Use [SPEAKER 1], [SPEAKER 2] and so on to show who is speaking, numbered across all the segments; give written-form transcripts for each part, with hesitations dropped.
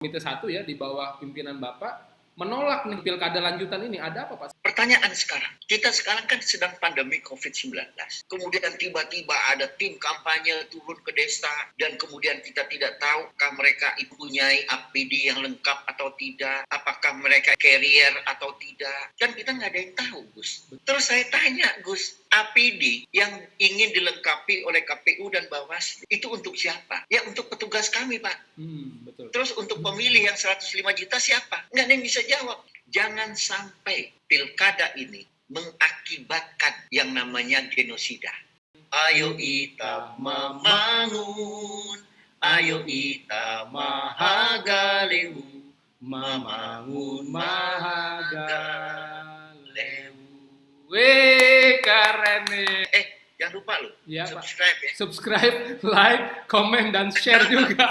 [SPEAKER 1] Komite 1 ya di bawah pimpinan Bapak menolak nih pilkada lanjutan ini. Ada apa Pak?
[SPEAKER 2] Pertanyaan sekarang, kita sekarang kan sedang pandemi COVID-19. Kemudian tiba-tiba ada tim kampanye turun ke desa dan kemudian kita tidak tahu apakah mereka mempunyai APD yang lengkap atau tidak, apakah mereka carrier atau tidak. Kan kita nggak ada yang tahu, Gus. Terus saya tanya, Gus, APD yang ingin dilengkapi oleh KPU dan Bawaslu itu untuk siapa? Ya untuk petugas kami, Pak.
[SPEAKER 1] Betul.
[SPEAKER 2] Terus untuk pemilih yang 105 juta siapa? Nggak ada yang bisa jawab. Jangan sampai pilkada ini mengakibatkan yang namanya genosida. Ayo kita membangun, ayo kita mahagaleu, membangun mahagaleu.
[SPEAKER 1] Wih, keren nih.
[SPEAKER 2] Jangan lupa loh,
[SPEAKER 1] ya,
[SPEAKER 2] subscribe
[SPEAKER 1] Pak. Subscribe, like, komen, dan share juga.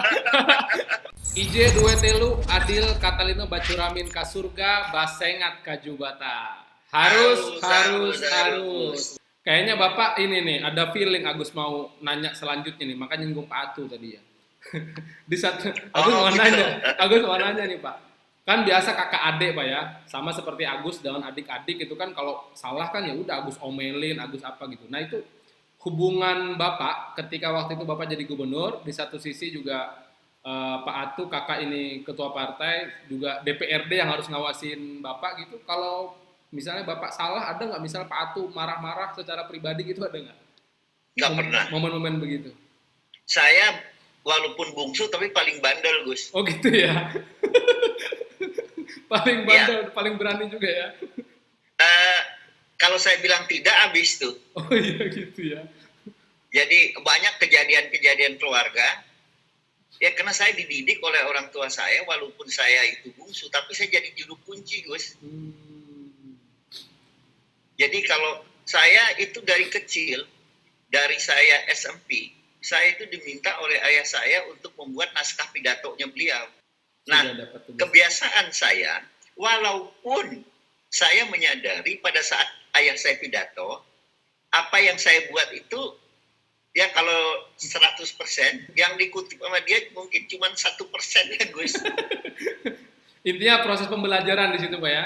[SPEAKER 1] IJ dua telu adil Katalino bacuramin ka surga basengat ka jubata. Harus. Kayaknya Bapak ini nih ada feeling Agus mau nanya selanjutnya nih, makanya nyinggung Pak Atu tadi ya. Di satu Agus mau nanya nih Pak. Kan biasa kakak adik Pak ya, sama seperti Agus dengan adik-adik itu kan kalau salah kan ya udah Agus omelin, Agus apa gitu. Nah itu hubungan Bapak ketika waktu itu Bapak jadi gubernur, di satu sisi juga Pak Atu kakak ini ketua partai, juga DPRD yang harus ngawasin Bapak gitu. Kalau misalnya Bapak salah, ada nggak misalnya Pak Atu marah-marah secara pribadi gitu, ada nggak?
[SPEAKER 2] Nggak pernah.
[SPEAKER 1] Momen-momen begitu.
[SPEAKER 2] Saya walaupun bungsu tapi paling bandel, Gus.
[SPEAKER 1] Oh gitu ya. Paling bandel, ya. Paling berani juga ya.
[SPEAKER 2] Kalau saya bilang tidak, habis tuh.
[SPEAKER 1] Oh iya gitu ya.
[SPEAKER 2] Jadi banyak kejadian-kejadian keluarga. Ya karena saya dididik oleh orang tua saya, walaupun saya itu bungsu, tapi saya jadi juru kunci, Gus. Jadi kalau saya itu dari kecil, dari saya SMP, saya itu diminta oleh ayah saya untuk membuat naskah pidatonya beliau. Nah, kebiasaan saya, walaupun saya menyadari pada saat ayah saya pidato, apa yang saya buat itu, ya kalau 100%, yang dikutip sama dia mungkin cuma 1% ya, Gus.
[SPEAKER 1] Intinya proses pembelajaran di situ, Pak ya?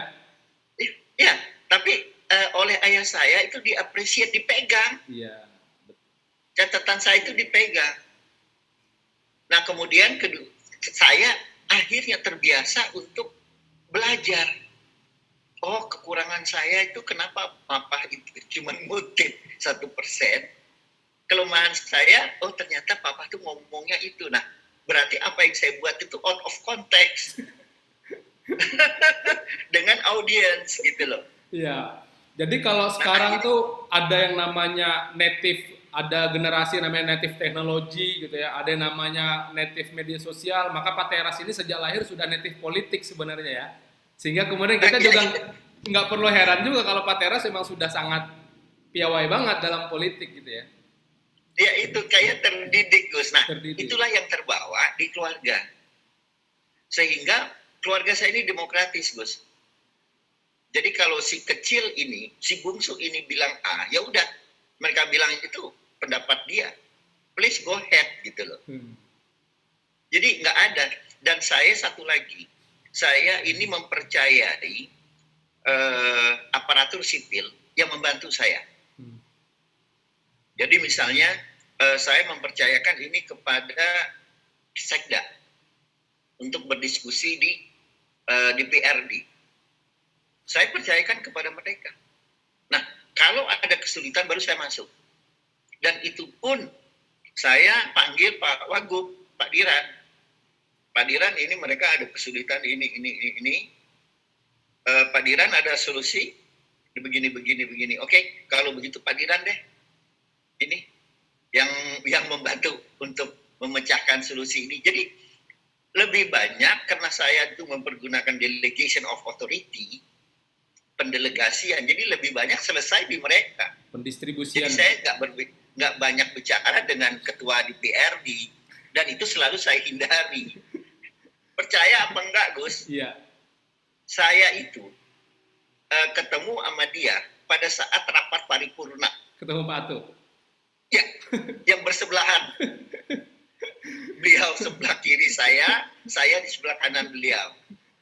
[SPEAKER 2] Ya, tapi oleh ayah saya itu diapresiasi, dipegang.
[SPEAKER 1] Iya.
[SPEAKER 2] Catatan saya itu dipegang. Nah, kemudian saya akhirnya terbiasa untuk belajar. Oh, kekurangan saya itu kenapa papa itu cuma ngutip 1%. Kelemahan saya, oh ternyata papa tuh ngomongnya itu. Nah, berarti apa yang saya buat itu out of context. Dengan audiens gitu loh.
[SPEAKER 1] Iya. Jadi kalau sekarang tuh ada yang namanya native, ada generasi namanya native teknologi gitu ya, ada yang namanya native media sosial, maka Pak Teras ini sejak lahir sudah native politik sebenarnya ya. Sehingga kemudian kita juga nggak perlu heran juga kalau Pak Teras memang sudah sangat piawai banget dalam politik gitu ya.
[SPEAKER 2] Ya itu kayak terdidik, Gus. Nah, itulah yang terbawa di keluarga. Sehingga keluarga saya ini demokratis, Gus. Jadi kalau si kecil ini, si bungsu ini bilang A, ya udah, mereka bilang itu pendapat dia. Please go ahead gitu loh. Jadi nggak ada. Dan saya satu lagi, saya ini mempercayai aparatur sipil yang membantu saya. Jadi misalnya saya mempercayakan ini kepada Sekda untuk berdiskusi di DPRD. Saya percayakan kepada mereka. Nah, kalau ada kesulitan baru saya masuk. Dan itu pun saya panggil Pak Wagub, Pak Diran. Pak Diran ini mereka ada kesulitan ini. Pak Diran ada solusi begini. Oke, kalau begitu Pak Diran deh. Ini yang membantu untuk memecahkan solusi ini. Jadi lebih banyak karena saya itu mempergunakan delegation of authority, pendelegasian. Jadi lebih banyak selesai di mereka.
[SPEAKER 1] Pendistribusian.
[SPEAKER 2] Jadi saya nggak banyak bicara dengan ketua DPRD dan itu selalu saya hindari. Percaya apa enggak, Gus?
[SPEAKER 1] Iya.
[SPEAKER 2] Saya itu ketemu sama dia pada saat rapat paripurna.
[SPEAKER 1] Ketemu Pak Atu?
[SPEAKER 2] Ya, yang bersebelahan. beliau sebelah kiri saya di sebelah kanan beliau.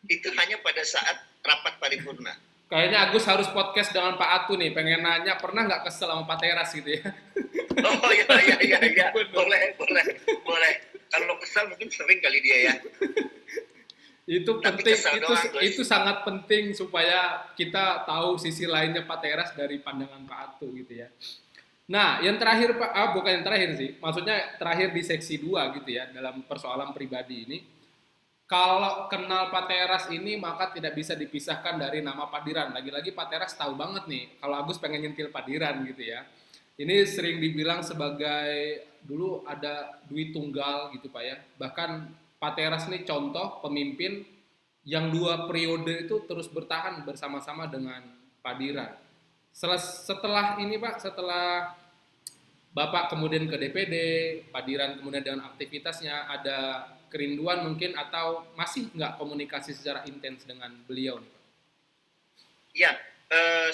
[SPEAKER 2] Itu hanya pada saat rapat paripurna.
[SPEAKER 1] Kayaknya Agus harus podcast dengan Pak Atu nih, pengen nanya pernah nggak kesel sama Pak Teras gitu ya?
[SPEAKER 2] Oh iya, boleh. Kalau kesal mungkin sering kali dia ya.
[SPEAKER 1] Itu
[SPEAKER 2] Tapi
[SPEAKER 1] penting,
[SPEAKER 2] kesal doang, Gus.
[SPEAKER 1] itu sangat penting supaya kita tahu sisi lainnya Pak Teras dari pandangan Pak Atu gitu ya. Nah, yang terakhir Pak, bukan yang terakhir sih, maksudnya terakhir di seksi 2 gitu ya, dalam persoalan pribadi ini. Kalau kenal Pak Teras ini maka tidak bisa dipisahkan dari nama Padiran. Lagi-lagi Pak Teras tahu banget nih kalau Agus pengen nyentil Padiran gitu ya. Ini sering dibilang sebagai dulu ada duit tunggal gitu Pak ya. Bahkan Pak Teras nih contoh pemimpin yang 2 periode itu terus bertahan bersama-sama dengan Padiran. Setelah ini Pak, setelah Bapak kemudian ke DPD, Padiran kemudian dengan aktivitasnya, ada kerinduan mungkin atau masih nggak komunikasi secara intens dengan beliau nih Pak?
[SPEAKER 2] Ya,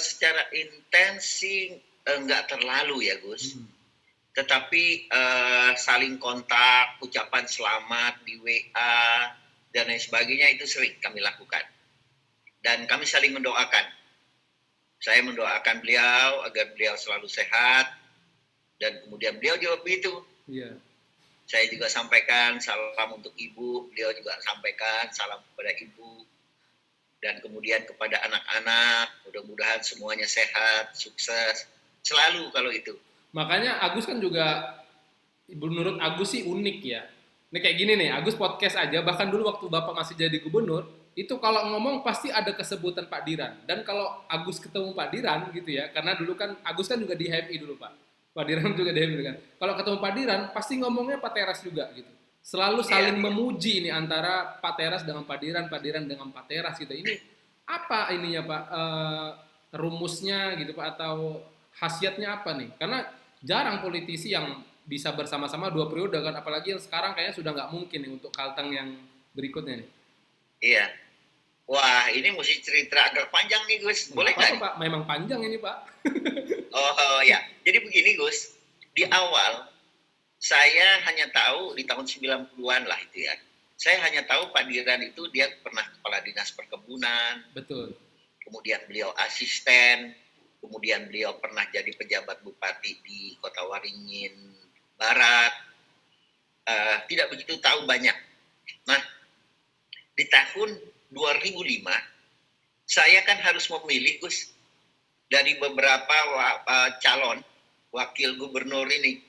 [SPEAKER 2] secara intens sih nggak terlalu ya Gus. Tetapi saling kontak, ucapan selamat di WA, dan lain sebagainya itu sering kami lakukan. Dan kami saling mendoakan. Saya mendoakan beliau agar beliau selalu sehat, dan kemudian beliau jawab begitu.
[SPEAKER 1] Iya.
[SPEAKER 2] Saya juga sampaikan salam untuk ibu, beliau juga sampaikan salam kepada ibu. Dan kemudian kepada anak-anak, mudah-mudahan semuanya sehat, sukses, selalu kalau itu.
[SPEAKER 1] Makanya Agus kan juga, menurut Agus sih unik ya. Ini kayak gini nih, Agus podcast aja, bahkan dulu waktu Bapak masih jadi gubernur, itu kalau ngomong pasti ada kesebutan Pak Diran. Dan kalau Agus ketemu Pak Diran gitu ya, karena dulu kan, Agus kan juga di HMI dulu Pak. Pak Diran juga di HMI kan. Kalau ketemu Pak Diran, pasti ngomongnya Pak Teras juga gitu. Selalu saling memuji ini antara Pak Teras dengan Pak Diran dengan Pak Teras gitu. Ini apa ininya Pak, rumusnya gitu Pak, atau khasiatnya apa nih? Karena jarang politisi yang bisa bersama-sama 2 periode kan, apalagi yang sekarang kayaknya sudah nggak mungkin nih untuk Kalteng yang berikutnya nih.
[SPEAKER 2] Iya. Wah, ini mesti cerita agak panjang nih Gus. Boleh nggak?
[SPEAKER 1] Pak? Memang panjang ini Pak.
[SPEAKER 2] Oh ya, jadi begini Gus. Di awal, saya hanya tahu di tahun 90-an lah itu ya. Saya hanya tahu Pak Diran itu dia pernah kepala dinas perkebunan.
[SPEAKER 1] Betul.
[SPEAKER 2] Kemudian beliau asisten. Kemudian beliau pernah jadi pejabat bupati di Kota Waringin Barat. Tidak begitu tahu banyak. Nah, di tahun 2005, saya kan harus memilih Gus dari beberapa calon wakil gubernur ini.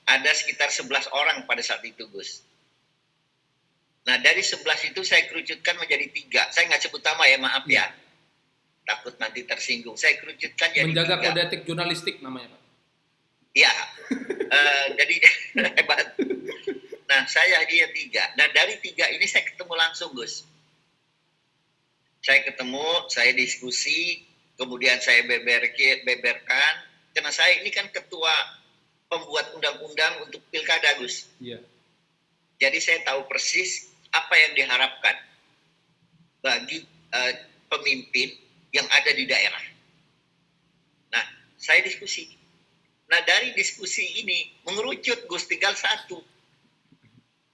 [SPEAKER 2] Ada sekitar 11 orang pada saat itu Gus. Nah dari 11 itu saya kerucutkan menjadi 3. Saya nggak sebut nama ya, maaf ya. Takut nanti tersinggung. Saya kerucutkan jadi 3.
[SPEAKER 1] Menjaga kode etik jurnalistik namanya Pak.
[SPEAKER 2] Iya. Jadi hebat. Nah saya dia 3. Nah dari 3 ini saya ketemu langsung Gus. Saya ketemu, saya diskusi, kemudian saya beberkan, karena saya ini kan ketua pembuat undang-undang untuk pilkada Gus.
[SPEAKER 1] Iya.
[SPEAKER 2] Jadi saya tahu persis apa yang diharapkan bagi pemimpin yang ada di daerah. Nah, saya diskusi. Nah, dari diskusi ini mengerucut Gus tinggal 1.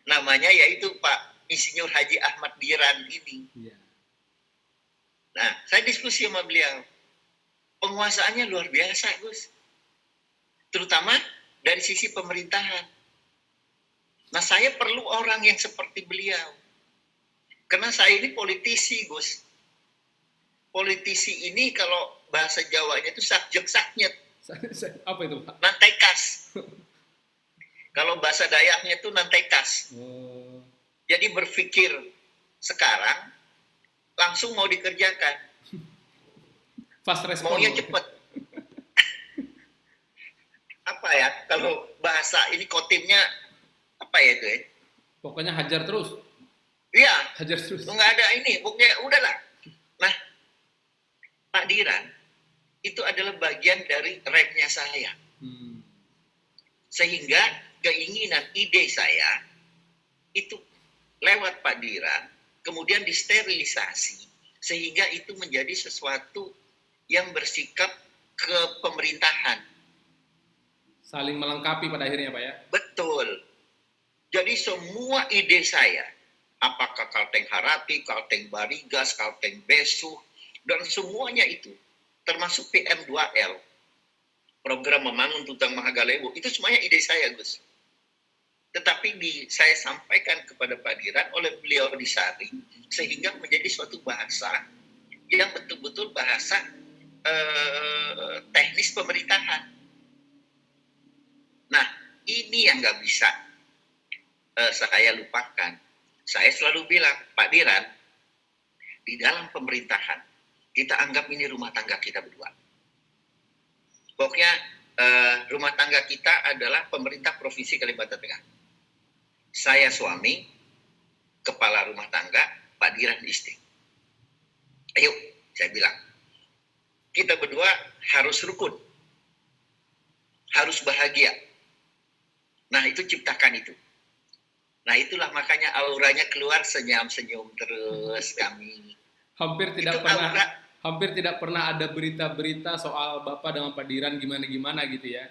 [SPEAKER 2] Namanya yaitu Pak Insinyur Haji Ahmad Diran ini.
[SPEAKER 1] Iya.
[SPEAKER 2] Nah, saya diskusi sama beliau. Penguasaannya luar biasa, Gus. Terutama dari sisi pemerintahan. Nah, saya perlu orang yang seperti beliau. Karena saya ini politisi, Gus. Politisi ini kalau bahasa Jawanya itu sakjek saknyet.
[SPEAKER 1] Apa itu, Pak?
[SPEAKER 2] Nantekas. Kalau bahasa Dayaknya itu nantekas. Jadi berpikir sekarang, langsung mau dikerjakan.
[SPEAKER 1] Fast respon.
[SPEAKER 2] Maunya cepat. Apa ya, kalau bahasa ini kotimnya, apa ya itu ya?
[SPEAKER 1] Pokoknya hajar terus.
[SPEAKER 2] Iya.
[SPEAKER 1] Hajar terus.
[SPEAKER 2] Nggak ada ini, pokoknya udahlah. Nah, Pak Diran, itu adalah bagian dari remnya saya. Sehingga keinginan, ide saya, itu lewat Pak Diran, kemudian disterilisasi, sehingga itu menjadi sesuatu yang bersikap ke pemerintahan.
[SPEAKER 1] Saling melengkapi pada akhirnya Pak ya?
[SPEAKER 2] Betul. Jadi semua ide saya, apakah Kalteng Harapi, Kalteng Barigas, Kalteng Besuh, dan semuanya itu, termasuk PM2L, program membangun Tutang Mahagalewo, itu semuanya ide saya, Gus. Tetapi saya sampaikan kepada Pak Diran oleh beliau disaring, sehingga menjadi suatu bahasa yang betul-betul bahasa teknis pemerintahan. Nah, ini yang nggak bisa saya lupakan. Saya selalu bilang, Pak Diran, di dalam pemerintahan, kita anggap ini rumah tangga kita berdua. Pokoknya rumah tangga kita adalah pemerintah Provinsi Kalimantan Tengah. Saya suami, kepala rumah tangga, Pak Diran istri. Ayo, saya bilang, kita berdua harus rukun, harus bahagia. Nah, itu ciptakan itu. Nah, itulah makanya auranya keluar senyum-senyum terus kami.
[SPEAKER 1] Hampir tidak pernah ada berita-berita soal Bapak dengan Pak Diran gimana-gimana gitu ya.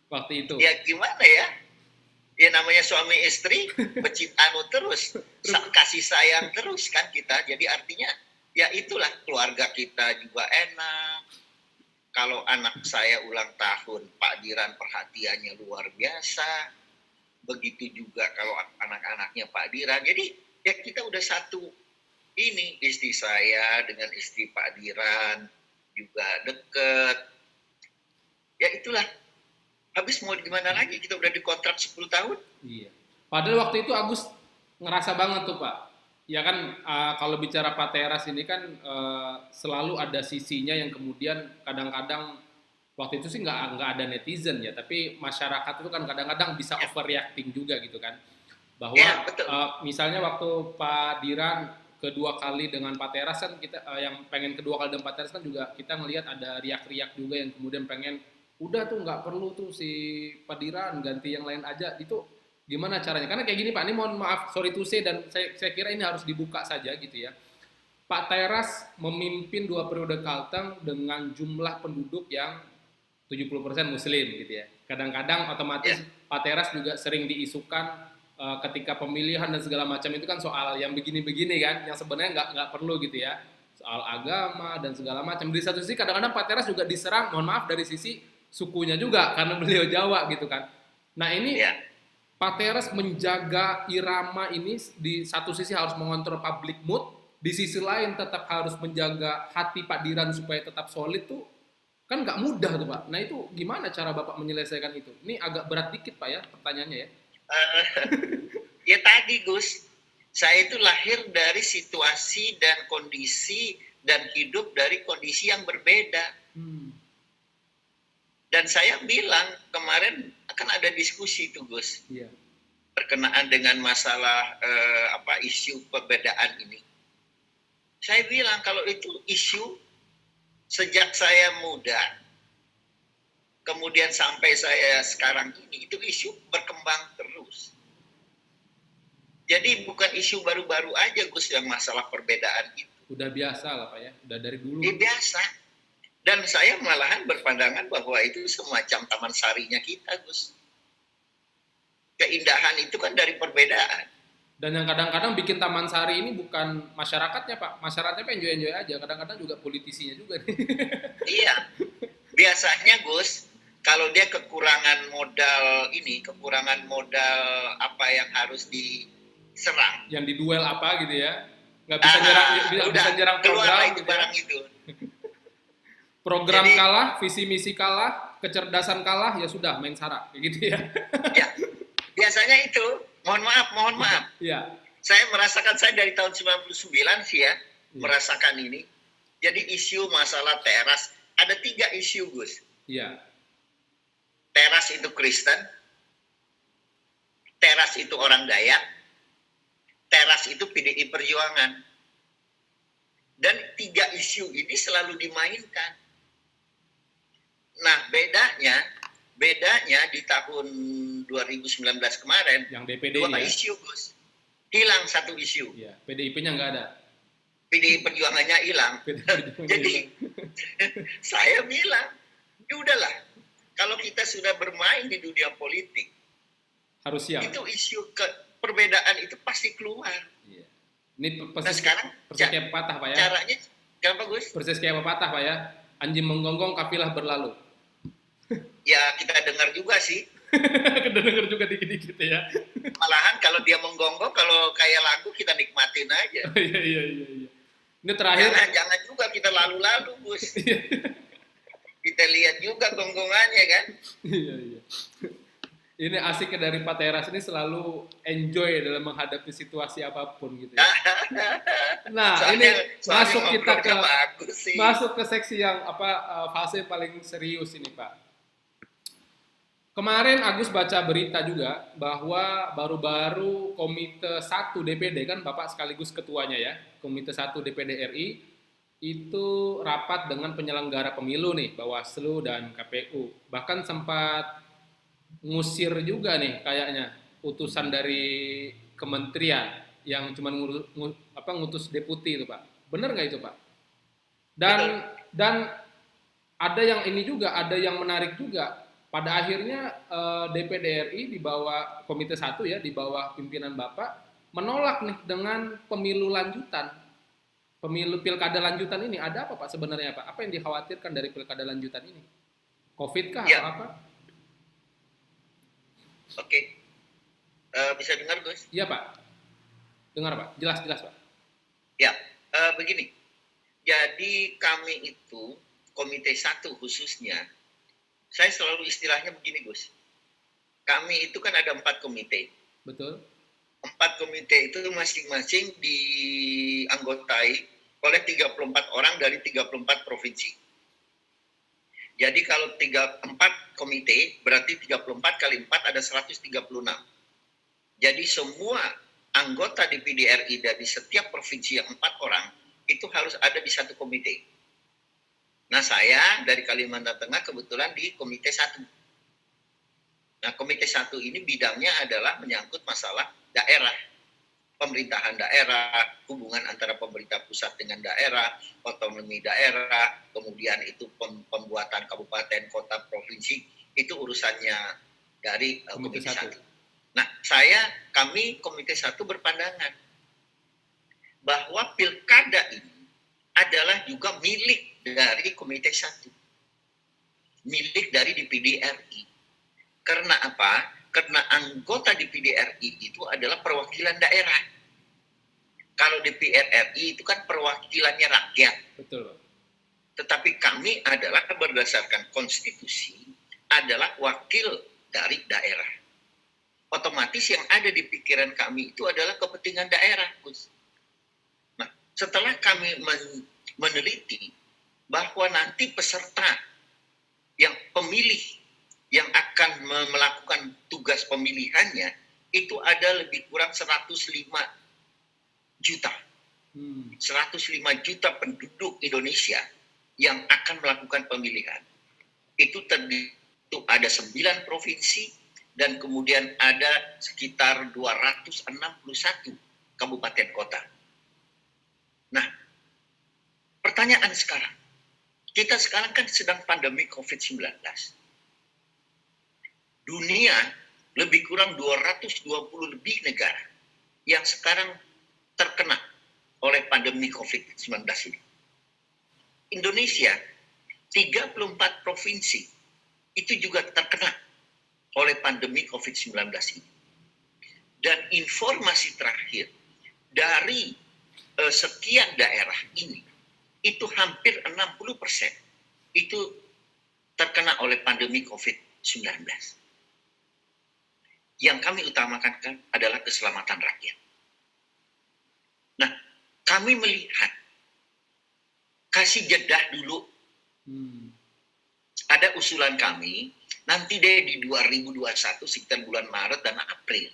[SPEAKER 1] Waktu itu.
[SPEAKER 2] Ya gimana ya? Ya namanya suami istri, pecintaan terus, kasih sayang terus kan kita. Jadi artinya ya itulah, keluarga kita juga enak. Kalau anak saya ulang tahun, Pak Diran perhatiannya luar biasa. Begitu juga kalau anak-anaknya Pak Diran. Jadi ya kita udah satu. Ini istri saya dengan istri Pak Diran juga deket. Ya itulah. Habis mau gimana lagi, kita udah dikontrak 10 tahun.
[SPEAKER 1] Iya. Padahal waktu itu Agus ngerasa banget tuh Pak. Ya kan kalau bicara Pak Teras ini kan selalu ada sisinya yang kemudian kadang-kadang waktu itu sih nggak ada netizen ya, tapi masyarakat itu kan kadang-kadang bisa overreacting juga gitu kan. Bahwa
[SPEAKER 2] ya, betul.
[SPEAKER 1] Misalnya waktu Pak Diran kedua kali dengan Pak Teras kan kita yang pengen kedua kali dengan Pak Teras kan juga kita ngelihat ada riak-riak juga yang kemudian pengen udah tuh nggak perlu tuh si Pak Diran, ganti yang lain aja. Itu gimana caranya? Karena kayak gini Pak, ini mohon maaf, sorry to say, dan saya kira ini harus dibuka saja gitu ya. Pak Teras memimpin 2 periode Kalteng dengan jumlah penduduk yang 70% Muslim gitu ya. Kadang-kadang otomatis Pak Teras juga sering diisukan ketika pemilihan dan segala macam itu kan soal yang begini-begini kan, yang sebenarnya nggak perlu gitu ya. Soal agama dan segala macam. Di satu sisi kadang-kadang Pak Teras juga diserang, mohon maaf, dari sisi sukunya juga karena beliau Jawa gitu kan. Nah ini Pak Teras menjaga irama ini di satu sisi harus mengontrol public mood, di sisi lain tetap harus menjaga hati Pak Diran supaya tetap solid tuh kan nggak mudah tuh Pak. Nah itu gimana cara Bapak menyelesaikan itu? Ini agak berat dikit Pak ya pertanyaannya ya.
[SPEAKER 2] Ya tadi Gus, saya itu lahir dari situasi dan kondisi dan hidup dari kondisi yang berbeda. Dan saya bilang kemarin akan ada diskusi tuh Gus, berkenaan dengan masalah isu perbedaan ini. Saya bilang kalau itu isu sejak saya muda, kemudian sampai saya sekarang ini, itu isu berkembang terus. Jadi bukan isu baru-baru aja Gus yang masalah perbedaan itu.
[SPEAKER 1] Udah biasa lah Pak ya, udah dari dulu.
[SPEAKER 2] Biasa. Dan saya malahan berpandangan bahwa itu semacam taman sarinya kita, Gus. Keindahan itu kan dari perbedaan.
[SPEAKER 1] Dan yang kadang-kadang bikin taman sari ini bukan masyarakatnya, Pak. Masyarakatnya enjoy-enjoy aja. Kadang-kadang juga politisinya juga.
[SPEAKER 2] Iya. Biasanya, Gus, kalau dia kekurangan modal apa yang harus diserang.
[SPEAKER 1] Yang diduel apa gitu ya. Nggak bisa nyerang program.
[SPEAKER 2] Itu barang itu.
[SPEAKER 1] Program kalah, visi misi kalah, kecerdasan kalah, ya sudah main sara, gitu ya.
[SPEAKER 2] Ya, biasanya itu, mohon maaf.
[SPEAKER 1] Ya.
[SPEAKER 2] Saya merasakan, saya dari tahun 99 sih ya, merasakan ini. Jadi isu masalah teras, ada 3 isu Gus.
[SPEAKER 1] Iya.
[SPEAKER 2] Teras itu Kristen, teras itu orang Dayak, teras itu PDI Perjuangan. Dan 3 isu ini selalu dimainkan. Nah, bedanya di tahun 2019 kemarin,
[SPEAKER 1] yang DPD
[SPEAKER 2] 2 isu, Gus. Hilang 1 isu.
[SPEAKER 1] Ya, PDIP-nya nggak ada.
[SPEAKER 2] PDI Perjuangannya hilang. Jadi, saya bilang, ya udahlah, kalau kita sudah bermain di dunia politik,
[SPEAKER 1] Harus siap.
[SPEAKER 2] Itu isu perbedaan itu pasti keluar.
[SPEAKER 1] Iya. Ini
[SPEAKER 2] Nah sekarang
[SPEAKER 1] persis kayak pepatah Pak ya.
[SPEAKER 2] caranya kenapa Gus?
[SPEAKER 1] Persis kayak pepatah Pak ya. Anjing menggonggong kafilah berlalu.
[SPEAKER 2] Ya kita dengar juga sih.
[SPEAKER 1] Kedenger juga dikit-dikit ya.
[SPEAKER 2] Malahan kalau dia menggonggong, kalau kayak lagu kita nikmatin aja.
[SPEAKER 1] Iya. Ini terakhir.
[SPEAKER 2] Jangan juga kita lalu-lalu Gus. Kita lihat juga gonggongannya kan.
[SPEAKER 1] Iya. Ini asiknya dari Pak Teras ini selalu enjoy dalam menghadapi situasi apapun gitu ya. Nah, soalnya masuk ke seksi yang fase paling serius ini Pak. Kemarin Agus baca berita juga bahwa baru-baru Komite 1 DPD, kan Bapak sekaligus ketuanya ya, Komite 1 DPD RI itu rapat dengan penyelenggara pemilu nih, Bawaslu dan KPU. Bahkan sempat ngusir juga nih kayaknya utusan dari kementerian yang cuma ngutus deputi itu Pak. Benar nggak itu Pak? Dan ada yang ini juga, ada yang menarik juga. Pada akhirnya DPD RI di bawah Komite 1 ya, di bawah pimpinan Bapak menolak nih dengan pemilu lanjutan. Pemilu pilkada lanjutan ini ada apa Pak sebenarnya Pak? Apa yang dikhawatirkan dari pilkada lanjutan ini? Covid kah
[SPEAKER 2] ya.
[SPEAKER 1] Atau apa?
[SPEAKER 2] Oke. Bisa dengar Gus?
[SPEAKER 1] Iya Pak. Dengar Pak. Jelas Pak.
[SPEAKER 2] Ya, begini. Jadi kami itu Komite 1 khususnya, saya selalu istilahnya begini Gus. Kami itu kan ada 4 komite.
[SPEAKER 1] Betul.
[SPEAKER 2] 4 komite itu masing-masing dianggotai oleh 34 orang dari 34 provinsi. Jadi kalau 4 komite berarti 34 kali 4 ada 136. Jadi semua anggota DPD RI dari setiap provinsi yang 4 orang itu harus ada di satu komite. Nah saya dari Kalimantan Tengah kebetulan di Komite 1. Nah Komite 1 ini bidangnya adalah menyangkut masalah daerah, pemerintahan daerah, hubungan antara pemerintah pusat dengan daerah, otonomi daerah, kemudian itu pembuatan kabupaten, kota, provinsi, itu urusannya dari Komite 1. Nah kami Komite 1 berpandangan bahwa pilkada ini adalah juga milik dari Komite 1, milik dari DPD RI. Karena apa? Karena anggota DPD RI itu adalah perwakilan daerah. Kalau DPR RI itu kan perwakilannya rakyat.
[SPEAKER 1] Betul.
[SPEAKER 2] Tetapi kami adalah berdasarkan konstitusi adalah wakil dari daerah. Otomatis yang ada di pikiran kami itu adalah kepentingan daerah, Gus. Nah, setelah kami meneliti bahwa nanti peserta yang pemilih yang akan melakukan tugas pemilihannya itu ada lebih kurang 105 juta. 105 juta penduduk Indonesia yang akan melakukan pemilihan. Itu ada 9 provinsi dan kemudian ada sekitar 261 kabupaten kota. Nah, pertanyaan sekarang, kita sekarang kan sedang pandemi COVID-19. Dunia lebih kurang 220 lebih negara yang sekarang terkena oleh pandemi COVID-19 ini. Indonesia, 34 provinsi itu juga terkena oleh pandemi COVID-19 ini. Dan informasi terakhir dari sekian daerah ini, itu hampir 60% itu terkena oleh pandemi COVID-19. Yang kami utamakan kan adalah keselamatan rakyat. Nah, kami melihat, kasih jeda dulu. Ada usulan kami, nanti deh di 2021 sekitar bulan Maret dan April.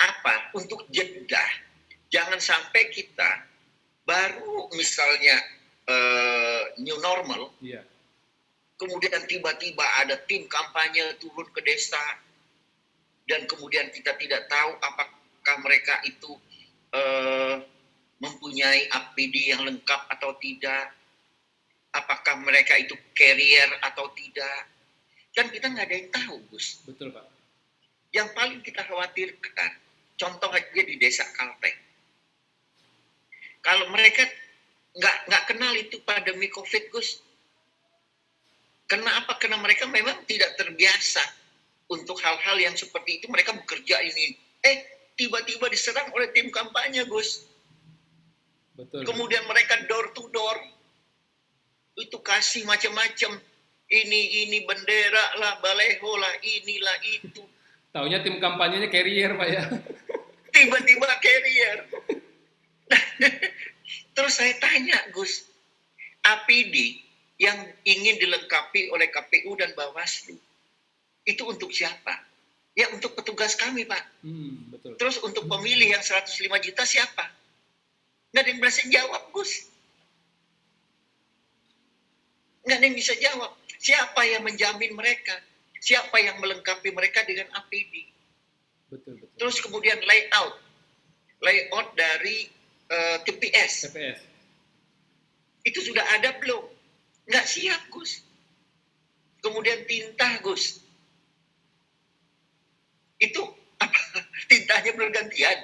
[SPEAKER 2] Apa? Untuk jeda. Jangan sampai kita baru misalnya new normal, kemudian tiba-tiba ada tim kampanye turun ke desa, dan kemudian kita tidak tahu apakah mereka itu mempunyai APD yang lengkap atau tidak, apakah mereka itu carrier atau tidak, kan kita nggak ada yang tahu, Gus.
[SPEAKER 1] Betul Pak.
[SPEAKER 2] Yang paling kita khawatirkan, contoh aja di desa Kalteng. Kalau mereka nggak kenal itu pandemi COVID, Gus. Kenapa? Karena mereka memang tidak terbiasa untuk hal-hal yang seperti itu. Mereka bekerja ini. Tiba-tiba diserang oleh tim kampanye, Gus.
[SPEAKER 1] Betul.
[SPEAKER 2] Kemudian mereka door to door. Itu kasih macam-macam. Ini bendera lah, baleho lah, inilah itu.
[SPEAKER 1] Taunya tim kampanyenya carrier, Pak ya.
[SPEAKER 2] Tiba-tiba carrier. Terus saya tanya, Gus, APD yang ingin dilengkapi oleh KPU dan Bawaslu, itu untuk siapa? Ya untuk petugas kami, Pak.
[SPEAKER 1] Betul.
[SPEAKER 2] Terus untuk pemilih yang 105 juta siapa? Nggak ada yang bisa jawab, Gus. Nggak ada yang bisa jawab. Siapa yang menjamin mereka? Siapa yang melengkapi mereka dengan APD?
[SPEAKER 1] Betul.
[SPEAKER 2] Terus kemudian layout dari TPS. Itu sudah ada belum? Nggak siap, Gus. Kemudian tinta, Gus. Itu apa? Tintanya bergantian.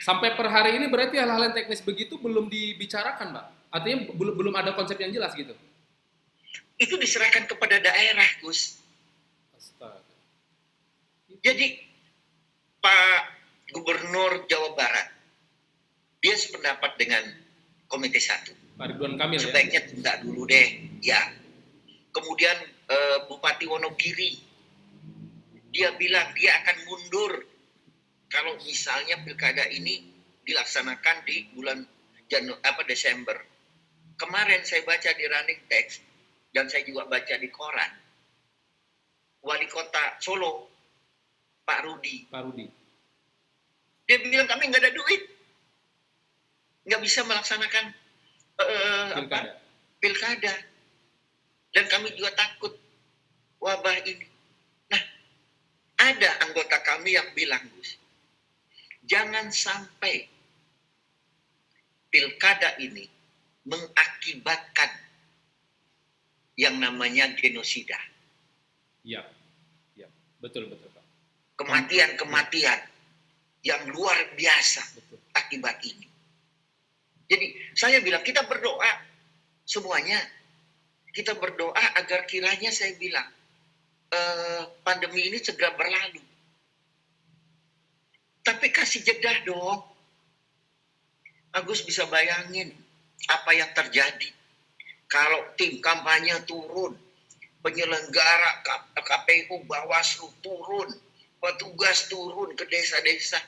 [SPEAKER 1] Sampai per hari ini berarti hal-hal yang teknis begitu belum dibicarakan, Pak? Artinya belum ada konsep yang jelas gitu?
[SPEAKER 2] Itu diserahkan kepada daerah, Gus.
[SPEAKER 1] Astaga.
[SPEAKER 2] Jadi Pak Gubernur Jawa Barat, dia sependapat dengan Komite 1.
[SPEAKER 1] Pak Ridwan Kamil
[SPEAKER 2] sebaiknya tunda dulu deh, ya. Kemudian Bupati Wonogiri, dia bilang dia akan mundur kalau misalnya pilkada ini dilaksanakan di bulan Desember. Kemarin saya baca di running text dan saya juga baca di koran. Wali Kota Solo, Pak Rudi. Dia bilang kami nggak ada duit, nggak bisa melaksanakan pilkada. Dan kami juga takut wabah ini. Nah, ada anggota kami yang bilang, Gus, jangan sampai pilkada ini mengakibatkan yang namanya genosida.
[SPEAKER 1] Iya. Betul, Pak.
[SPEAKER 2] Kematian yang luar biasa. Betul. Akibat ini. Jadi saya bilang kita berdoa semuanya. Kita berdoa agar kiranya saya bilang pandemi ini segera berlalu. Tapi kasih jeda dong. Agus bisa bayangin apa yang terjadi kalau tim kampanye turun, penyelenggara KPU, Bawaslu turun, petugas turun ke desa-desa.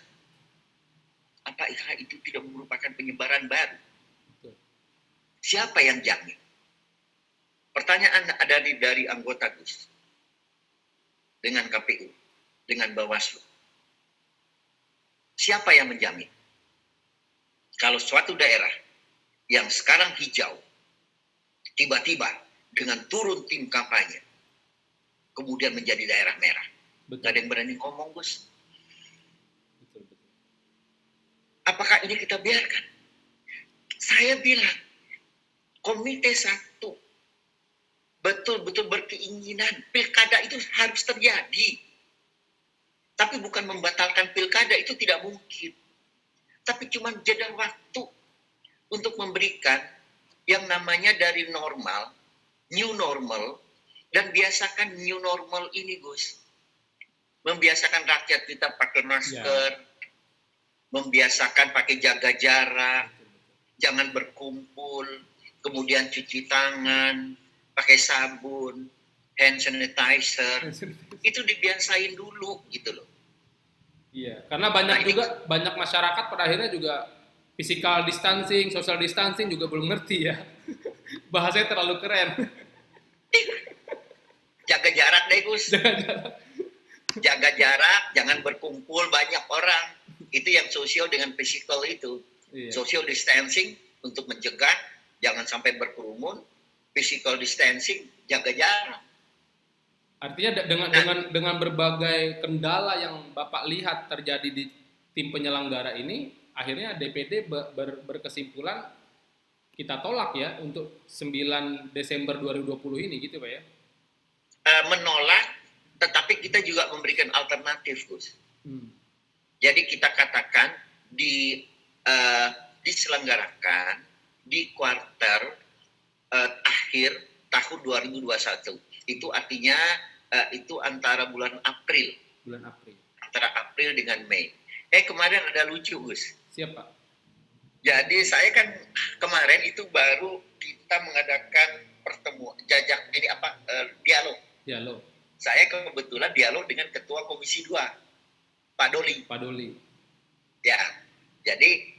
[SPEAKER 2] Apakah itu tidak merupakan penyebaran baru? Siapa yang jamin? Pertanyaan ada dari anggota Gus dengan KPU, dengan Bawaslu. Siapa yang menjamin? Kalau suatu daerah yang sekarang hijau, tiba-tiba dengan turun tim kampanye, kemudian menjadi daerah merah. Betul. Gak ada yang berani ngomong, Gus. Betul. Apakah ini kita biarkan? Saya bilang, Komite 1 betul-betul berkeinginan pilkada itu harus terjadi. Tapi bukan membatalkan pilkada, itu tidak mungkin. Tapi cuma jeda waktu untuk memberikan yang namanya dari normal, new normal, dan biasakan new normal ini, Gus. Membiasakan rakyat kita pakai masker, membiasakan pakai jaga jarak, jangan berkumpul, kemudian cuci tangan, pakai sabun, hand sanitizer, itu dibiasain dulu gitu loh.
[SPEAKER 1] Iya, karena banyak masyarakat pada akhirnya juga physical distancing, social distancing juga belum ngerti ya. Bahasanya terlalu keren.
[SPEAKER 2] Jaga jarak deh, Gus. Jaga jarak, jangan berkumpul banyak orang. Itu yang sosial dengan physical itu. Iya. Social distancing untuk mencegah jangan sampai berkerumun, physical distancing, jaga jarak.
[SPEAKER 1] Artinya dengan berbagai kendala yang Bapak lihat terjadi di tim penyelenggara ini, akhirnya DPD berkesimpulan kita tolak ya untuk 9 Desember 2020 ini gitu Pak ya?
[SPEAKER 2] Menolak tetapi kita juga memberikan alternatif, Gus.
[SPEAKER 1] Hmm.
[SPEAKER 2] Jadi kita katakan diselenggarakan di kuartal akhir tahun 2021. Itu artinya itu antara bulan April.
[SPEAKER 1] Bulan April.
[SPEAKER 2] Antara April dengan Mei. Kemarin ada lucu, Gus.
[SPEAKER 1] Siapa?
[SPEAKER 2] Jadi saya kan kemarin itu baru kita mengadakan pertemuan dialog.
[SPEAKER 1] Dialog.
[SPEAKER 2] Saya kebetulan dialog dengan Ketua Komisi 2, Pak Doli.
[SPEAKER 1] Pak Doli.
[SPEAKER 2] Ya. Jadi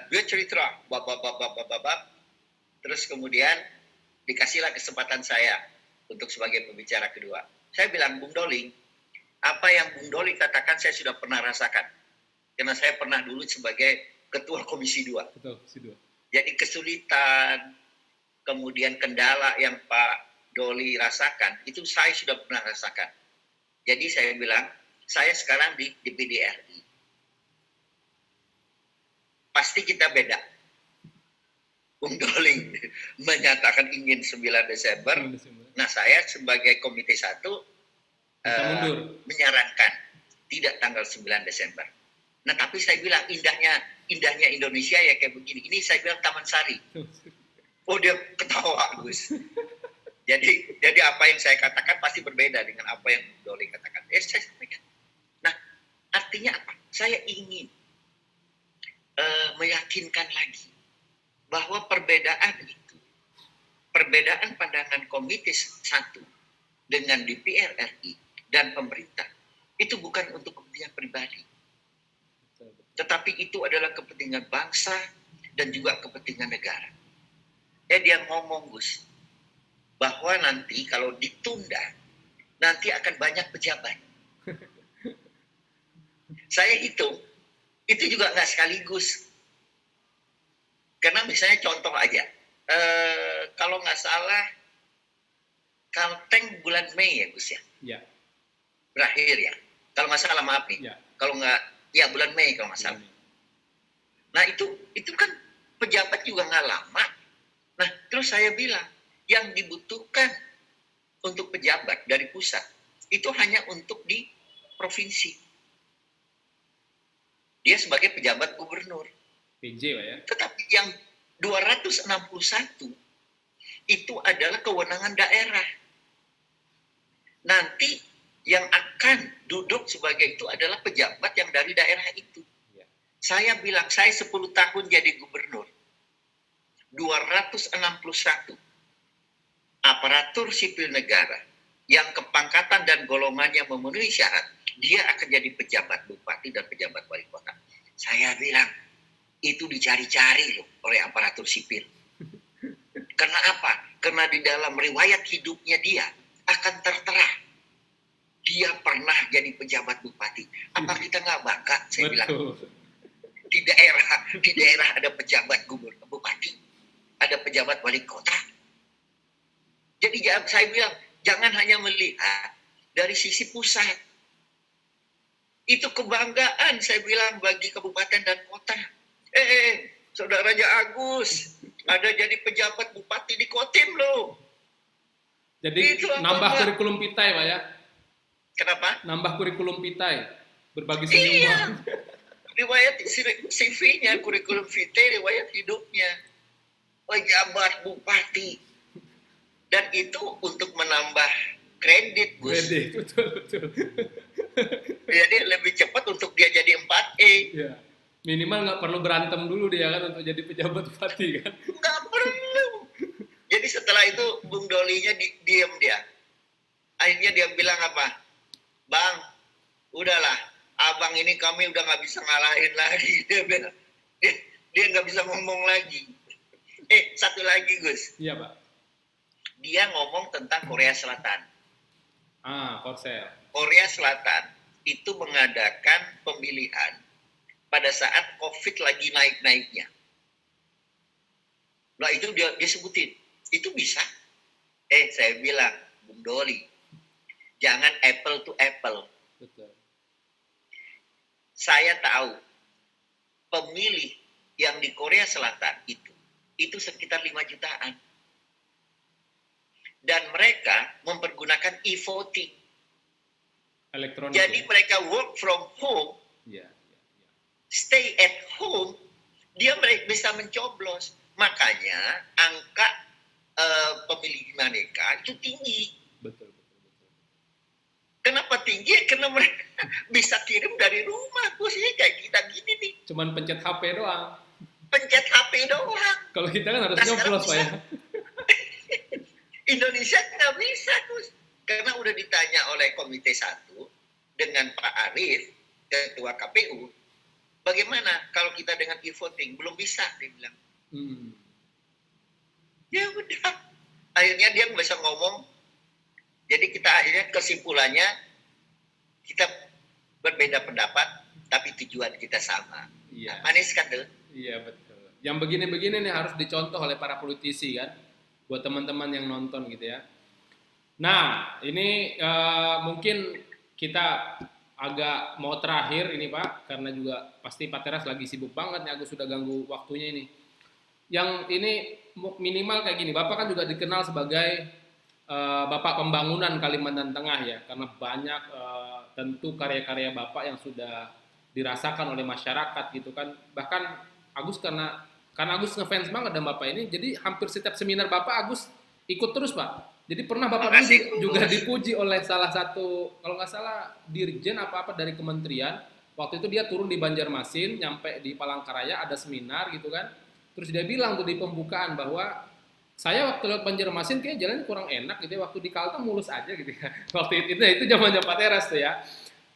[SPEAKER 2] dia cerita terus kemudian dikasihlah kesempatan saya untuk sebagai pembicara kedua. Saya bilang, Bung Doli, apa yang Bung Doli katakan saya sudah pernah rasakan. Karena saya pernah dulu sebagai Ketua Komisi 2.
[SPEAKER 1] Betul, Komisi 2.
[SPEAKER 2] Jadi kesulitan, kemudian kendala yang Pak Doli rasakan, itu saya sudah pernah rasakan. Jadi saya bilang, saya sekarang di DPD RI. Pasti kita beda. Bung Doli menyatakan ingin 9 Desember. Nah, saya sebagai Komite 1 menyarankan tidak tanggal 9 Desember. Nah, tapi saya bilang indahnya Indonesia ya kayak begini. Ini saya bilang Taman Sari. Oh, dia ketawa, Gus. Jadi apa yang saya katakan pasti berbeda dengan apa yang Bung Doli katakan. Saya sampaikan. Nah, artinya apa? Saya ingin meyakinkan lagi bahwa perbedaan pandangan Komite 1 dengan DPR RI dan pemerintah itu bukan untuk kepentingan pribadi, tetapi itu adalah kepentingan bangsa dan juga kepentingan negara. Dia ngomong, Gus, bahwa nanti kalau ditunda nanti akan banyak pejabat. Saya hitung itu juga nggak sekaligus. Karena misalnya contoh aja, kalau nggak salah, Kalteng bulan Mei ya, Gus ya? Ya. Berakhir ya. Kalau nggak salah, maaf nih. Ya. Kalau nggak, ya bulan Mei kalau nggak salah. Nah itu kan pejabat juga nggak lama. Nah terus saya bilang, yang dibutuhkan untuk pejabat dari pusat, itu hanya untuk di provinsi. Dia sebagai pejabat gubernur.
[SPEAKER 1] PJ Pak ya.
[SPEAKER 2] Tetapi yang 261 itu adalah kewenangan daerah. Nanti yang akan duduk sebagai itu adalah pejabat yang dari daerah itu. Ya. Saya bilang, saya 10 tahun jadi gubernur. 261 aparatur sipil negara yang kepangkatan dan golongannya memenuhi syarat, dia akan jadi pejabat bupati dan pejabat wali kota. Saya bilang, itu dicari-cari loh oleh aparatur sipil. Karena apa? Karena di dalam riwayat hidupnya dia akan tertera. Dia pernah jadi pejabat bupati. Apa kita nggak bangga? Saya bilang. Di daerah ada pejabat gubernur, bupati, ada pejabat wali kota. Jadi saya bilang, jangan hanya melihat dari sisi pusat. Itu kebanggaan saya bilang bagi kabupaten dan kota. Saudaranya Agus ada jadi pejabat bupati di Kotim loh.
[SPEAKER 1] Jadi itu nambah kurikulum Pitai Pak ya?
[SPEAKER 2] Kenapa?
[SPEAKER 1] Nambah kurikulum Pitai, berbagi senyum.
[SPEAKER 2] Iya. Riwayat CV-nya, kurikulum vitae, riwayat hidupnya. Pejabat bupati. Dan itu untuk menambah kredit, Gus.
[SPEAKER 1] Kredit, betul.
[SPEAKER 2] Jadi lebih cepat untuk dia jadi 4E.
[SPEAKER 1] Iya. Minimal nggak perlu berantem dulu dia kan untuk jadi pejabat bupati kan?
[SPEAKER 2] Nggak perlu. Jadi setelah itu Bung Dolinya diem dia. Akhirnya dia bilang apa? Bang, udahlah. Abang ini kami udah nggak bisa ngalahin lagi. Dia nggak bisa ngomong lagi. Satu lagi, Gus.
[SPEAKER 1] Iya, Pak.
[SPEAKER 2] Dia ngomong tentang Korea Selatan.
[SPEAKER 1] Korsel.
[SPEAKER 2] Korea Selatan itu mengadakan pemilihan pada saat COVID lagi naik-naiknya. Nah itu dia sebutin. Itu bisa. Saya bilang, Bung Doli, jangan apple to apple.
[SPEAKER 1] Betul.
[SPEAKER 2] Saya tahu pemilih yang di Korea Selatan itu sekitar 5 jutaan. Dan mereka mempergunakan e-voting.
[SPEAKER 1] Elektronik
[SPEAKER 2] Jadi
[SPEAKER 1] ya.
[SPEAKER 2] mereka work from home,
[SPEAKER 1] Iya.
[SPEAKER 2] stay at home, dia bisa mencoblos. Makanya angka pemilih mereka itu tinggi.
[SPEAKER 1] Betul.
[SPEAKER 2] Kenapa tinggi? Karena mereka bisa kirim dari rumah. Gus, ini kayak kita gini nih.
[SPEAKER 1] Cuman pencet HP doang.
[SPEAKER 2] Pencet HP doang.
[SPEAKER 1] Kalau kita kan harus
[SPEAKER 2] Nah,
[SPEAKER 1] nyoblos Pak ya.
[SPEAKER 2] Indonesia nggak bisa, Gus. Karena udah ditanya oleh Komite 1 dengan Pak Arief, Ketua KPU, bagaimana kalau kita dengan e-voting? Belum bisa, dia bilang. Ya udah. Akhirnya dia nggak bisa ngomong. Jadi kita akhirnya kesimpulannya, kita berbeda pendapat, tapi tujuan kita sama.
[SPEAKER 1] Iya.
[SPEAKER 2] Manis kan tuh?
[SPEAKER 1] Iya betul. Yang begini-begini nih harus dicontoh oleh para politisi kan, buat teman-teman yang nonton gitu ya. Nah, ini mungkin kita agak mau terakhir ini Pak, karena juga pasti Pak Teras lagi sibuk banget nih, aku sudah ganggu waktunya ini. Yang ini minimal kayak gini, Bapak kan juga dikenal sebagai Bapak Pembangunan Kalimantan Tengah ya, karena banyak tentu karya-karya Bapak yang sudah dirasakan oleh masyarakat gitu kan. Bahkan Agus karena Agus ngefans banget dengan Bapak ini, jadi hampir setiap seminar Bapak Agus ikut terus Pak. Jadi pernah Bapak juga dipuji oleh salah satu, kalau nggak salah dirjen apa-apa dari kementerian. Waktu itu dia turun di Banjarmasin, nyampe di Palangkaraya ada seminar gitu kan. Terus dia bilang tuh di pembukaan bahwa saya waktu lewat Banjarmasin kayak jalan kurang enak gitu ya, waktu di Kalteng mulus aja gitu ya. Waktu itu zaman Pak Teras tuh ya.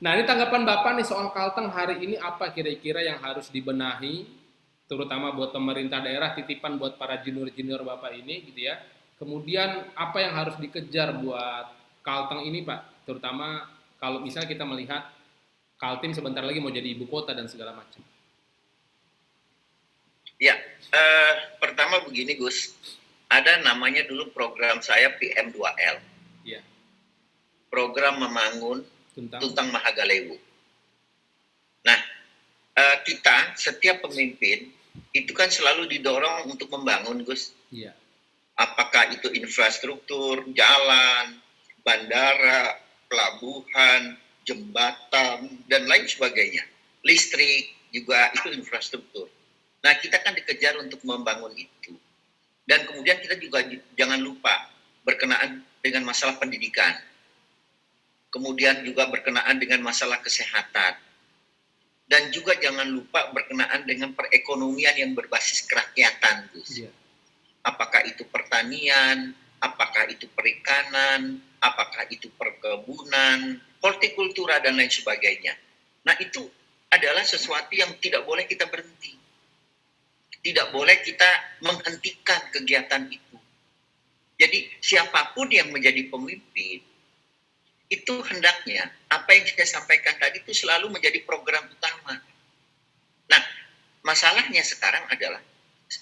[SPEAKER 1] Nah ini tanggapan Bapak nih soal Kalteng hari ini apa kira-kira yang harus dibenahi, terutama buat pemerintah daerah, titipan buat para junior-junior Bapak ini gitu ya. Kemudian apa yang harus dikejar buat Kalteng ini Pak, terutama kalau misalnya kita melihat Kaltim sebentar lagi mau jadi ibu kota dan segala macam.
[SPEAKER 2] Ya, pertama begini Gus. Ada namanya dulu program saya PM2L.
[SPEAKER 1] Ya.
[SPEAKER 2] Program membangun Tuntang Mahagalewu. Nah, kita setiap pemimpin itu kan selalu didorong untuk membangun, Gus.
[SPEAKER 1] Iya.
[SPEAKER 2] Apakah itu infrastruktur, jalan, bandara, pelabuhan, jembatan, dan lain sebagainya. Listrik juga itu infrastruktur. Nah, kita kan dikejar untuk membangun itu. Dan kemudian kita juga jangan lupa berkenaan dengan masalah pendidikan. Kemudian juga berkenaan dengan masalah kesehatan. Dan juga jangan lupa berkenaan dengan perekonomian yang berbasis kerakyatan, Gus. Yeah. Apakah itu pertanian, apakah itu perikanan, apakah itu perkebunan, hortikultura, dan lain sebagainya. Nah, itu adalah sesuatu yang tidak boleh kita berhenti. Tidak boleh kita menghentikan kegiatan itu. Jadi siapapun yang menjadi pemimpin, itu hendaknya apa yang saya sampaikan tadi itu selalu menjadi program utama. Nah, masalahnya sekarang adalah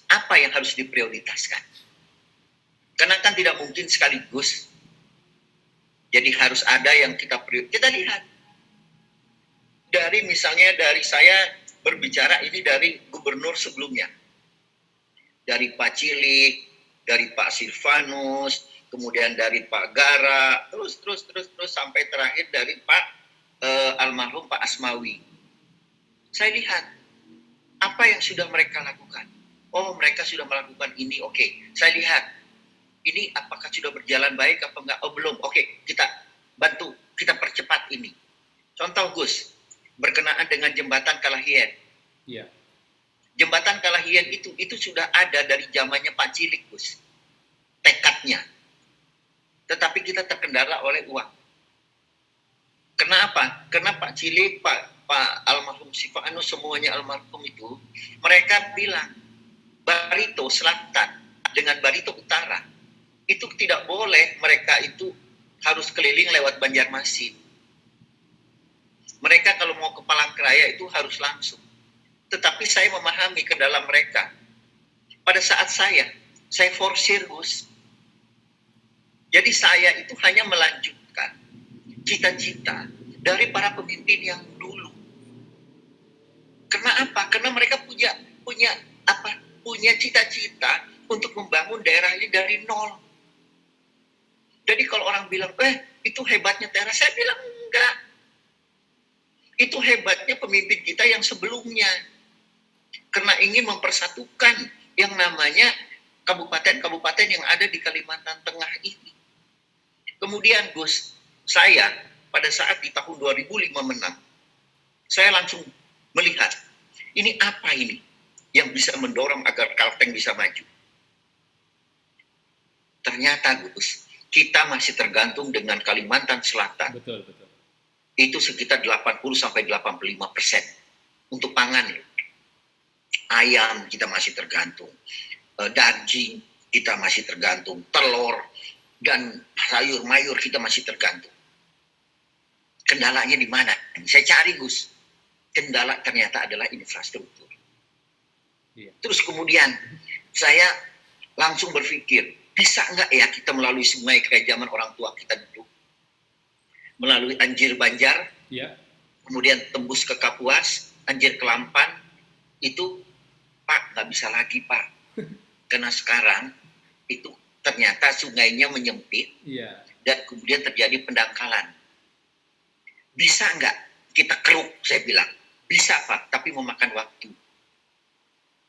[SPEAKER 2] apa yang harus diprioritaskan. Karena kan tidak mungkin sekaligus. Jadi harus ada yang kita prioritaskan. Kita lihat. Misalnya dari saya berbicara ini dari gubernur sebelumnya. Dari Pak Cilik, dari Pak Silvanus, kemudian dari Pak Gara, terus sampai terakhir dari Pak almarhum Pak Asmawi. Saya lihat apa yang sudah mereka lakukan. Oh, mereka sudah melakukan ini, oke. Saya lihat ini apakah sudah berjalan baik apa enggak? Oh, belum. Oke, kita bantu, kita percepat ini. Contoh Gus, berkenaan dengan jembatan Kalahien.
[SPEAKER 1] Iya.
[SPEAKER 2] Jembatan Kalahien itu sudah ada dari zamannya Pak Cilik, Gus. Tekadnya. Tetapi kita terkendala oleh uang. Kenapa? Karena Pak Cilik, Pak almarhum Silvanus, semuanya almarhum itu, mereka bilang Barito Selatan dengan Barito Utara itu tidak boleh, mereka itu harus keliling lewat Banjarmasin. Mereka kalau mau ke Palangkaraya itu harus langsung. Tetapi saya memahami ke dalam mereka. Pada saat saya forsir, Gus. Jadi saya itu hanya melanjutkan cita-cita dari para pemimpin yang dulu. Karena apa? Karena mereka punya cita-cita untuk membangun daerah ini dari nol. Jadi kalau orang bilang, itu hebatnya Teras, saya bilang enggak. Itu hebatnya pemimpin kita yang sebelumnya. Karena ingin mempersatukan yang namanya kabupaten-kabupaten yang ada di Kalimantan Tengah ini. Kemudian Gus, saya pada saat di tahun 2005 menang, saya langsung melihat, ini apa ini yang bisa mendorong agar Kalteng bisa maju. Ternyata Gus, kita masih tergantung dengan Kalimantan Selatan.
[SPEAKER 1] Betul, betul.
[SPEAKER 2] Itu sekitar 80-85% untuk pangan. Ayam kita masih tergantung, daging kita masih tergantung, telur dan sayur mayur kita masih tergantung. Kendalanya di mana? Saya cari Gus. Kendala ternyata adalah infrastruktur.
[SPEAKER 1] Iya.
[SPEAKER 2] Terus kemudian saya langsung berpikir, bisa nggak ya kita melalui sungai kayak zaman orang tua kita dulu? Melalui Anjir Banjar,
[SPEAKER 1] Iya.
[SPEAKER 2] kemudian tembus ke Kapuas, Anjir Kelampan, itu Pak, nggak bisa lagi Pak. Karena sekarang itu ternyata sungainya menyempit
[SPEAKER 1] Iya.
[SPEAKER 2] dan kemudian terjadi pendangkalan. Bisa nggak kita keruk, saya bilang. Bisa Pak, tapi memakan waktu.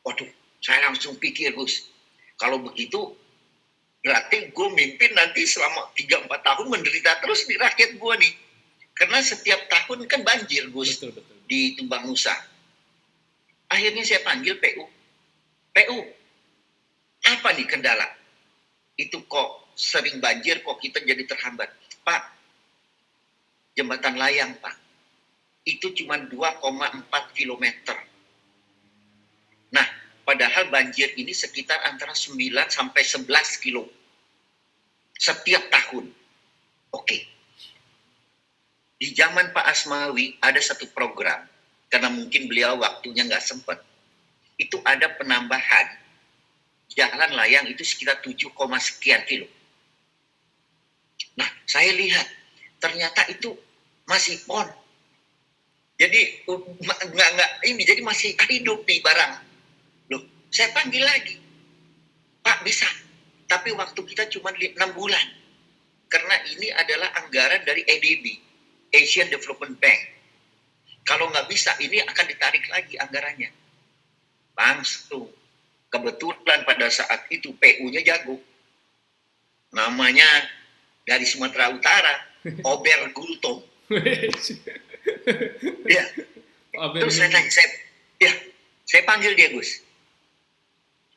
[SPEAKER 2] Waduh, saya langsung pikir Gus, kalau begitu berarti gue mimpin nanti selama 3-4 tahun menderita terus di rakyat gue nih. Karena setiap tahun kan banjir Gus.
[SPEAKER 1] Betul, betul.
[SPEAKER 2] Di Tumbang Nusa. Akhirnya saya panggil PU. PU, apa nih kendala? Itu kok sering banjir, kok kita jadi terhambat. Pak, jembatan layang Pak, itu cuma 2,4 kilometer. Nah, padahal banjir ini sekitar antara 9 sampai 11 kilo. Setiap tahun. Oke. Di zaman Pak Asmawi ada satu program, karena mungkin beliau waktunya nggak sempat. Itu ada penambahan jalan layang itu sekitar 7, sekian kilo. Nah, saya lihat ternyata itu masih on. Jadi nggak ini, jadi masih hidup nih barang. Loh, saya panggil lagi, Pak bisa, tapi waktu kita cuma 6 bulan, karena ini adalah anggaran dari ADB, Asian Development Bank. Kalau nggak bisa, ini akan ditarik lagi anggarannya. Langsung. Kebetulan pada saat itu PU-nya jago. Namanya dari Sumatera Utara, Ober Gultom. Ya. Terus saya tanya, saya panggil dia Gus.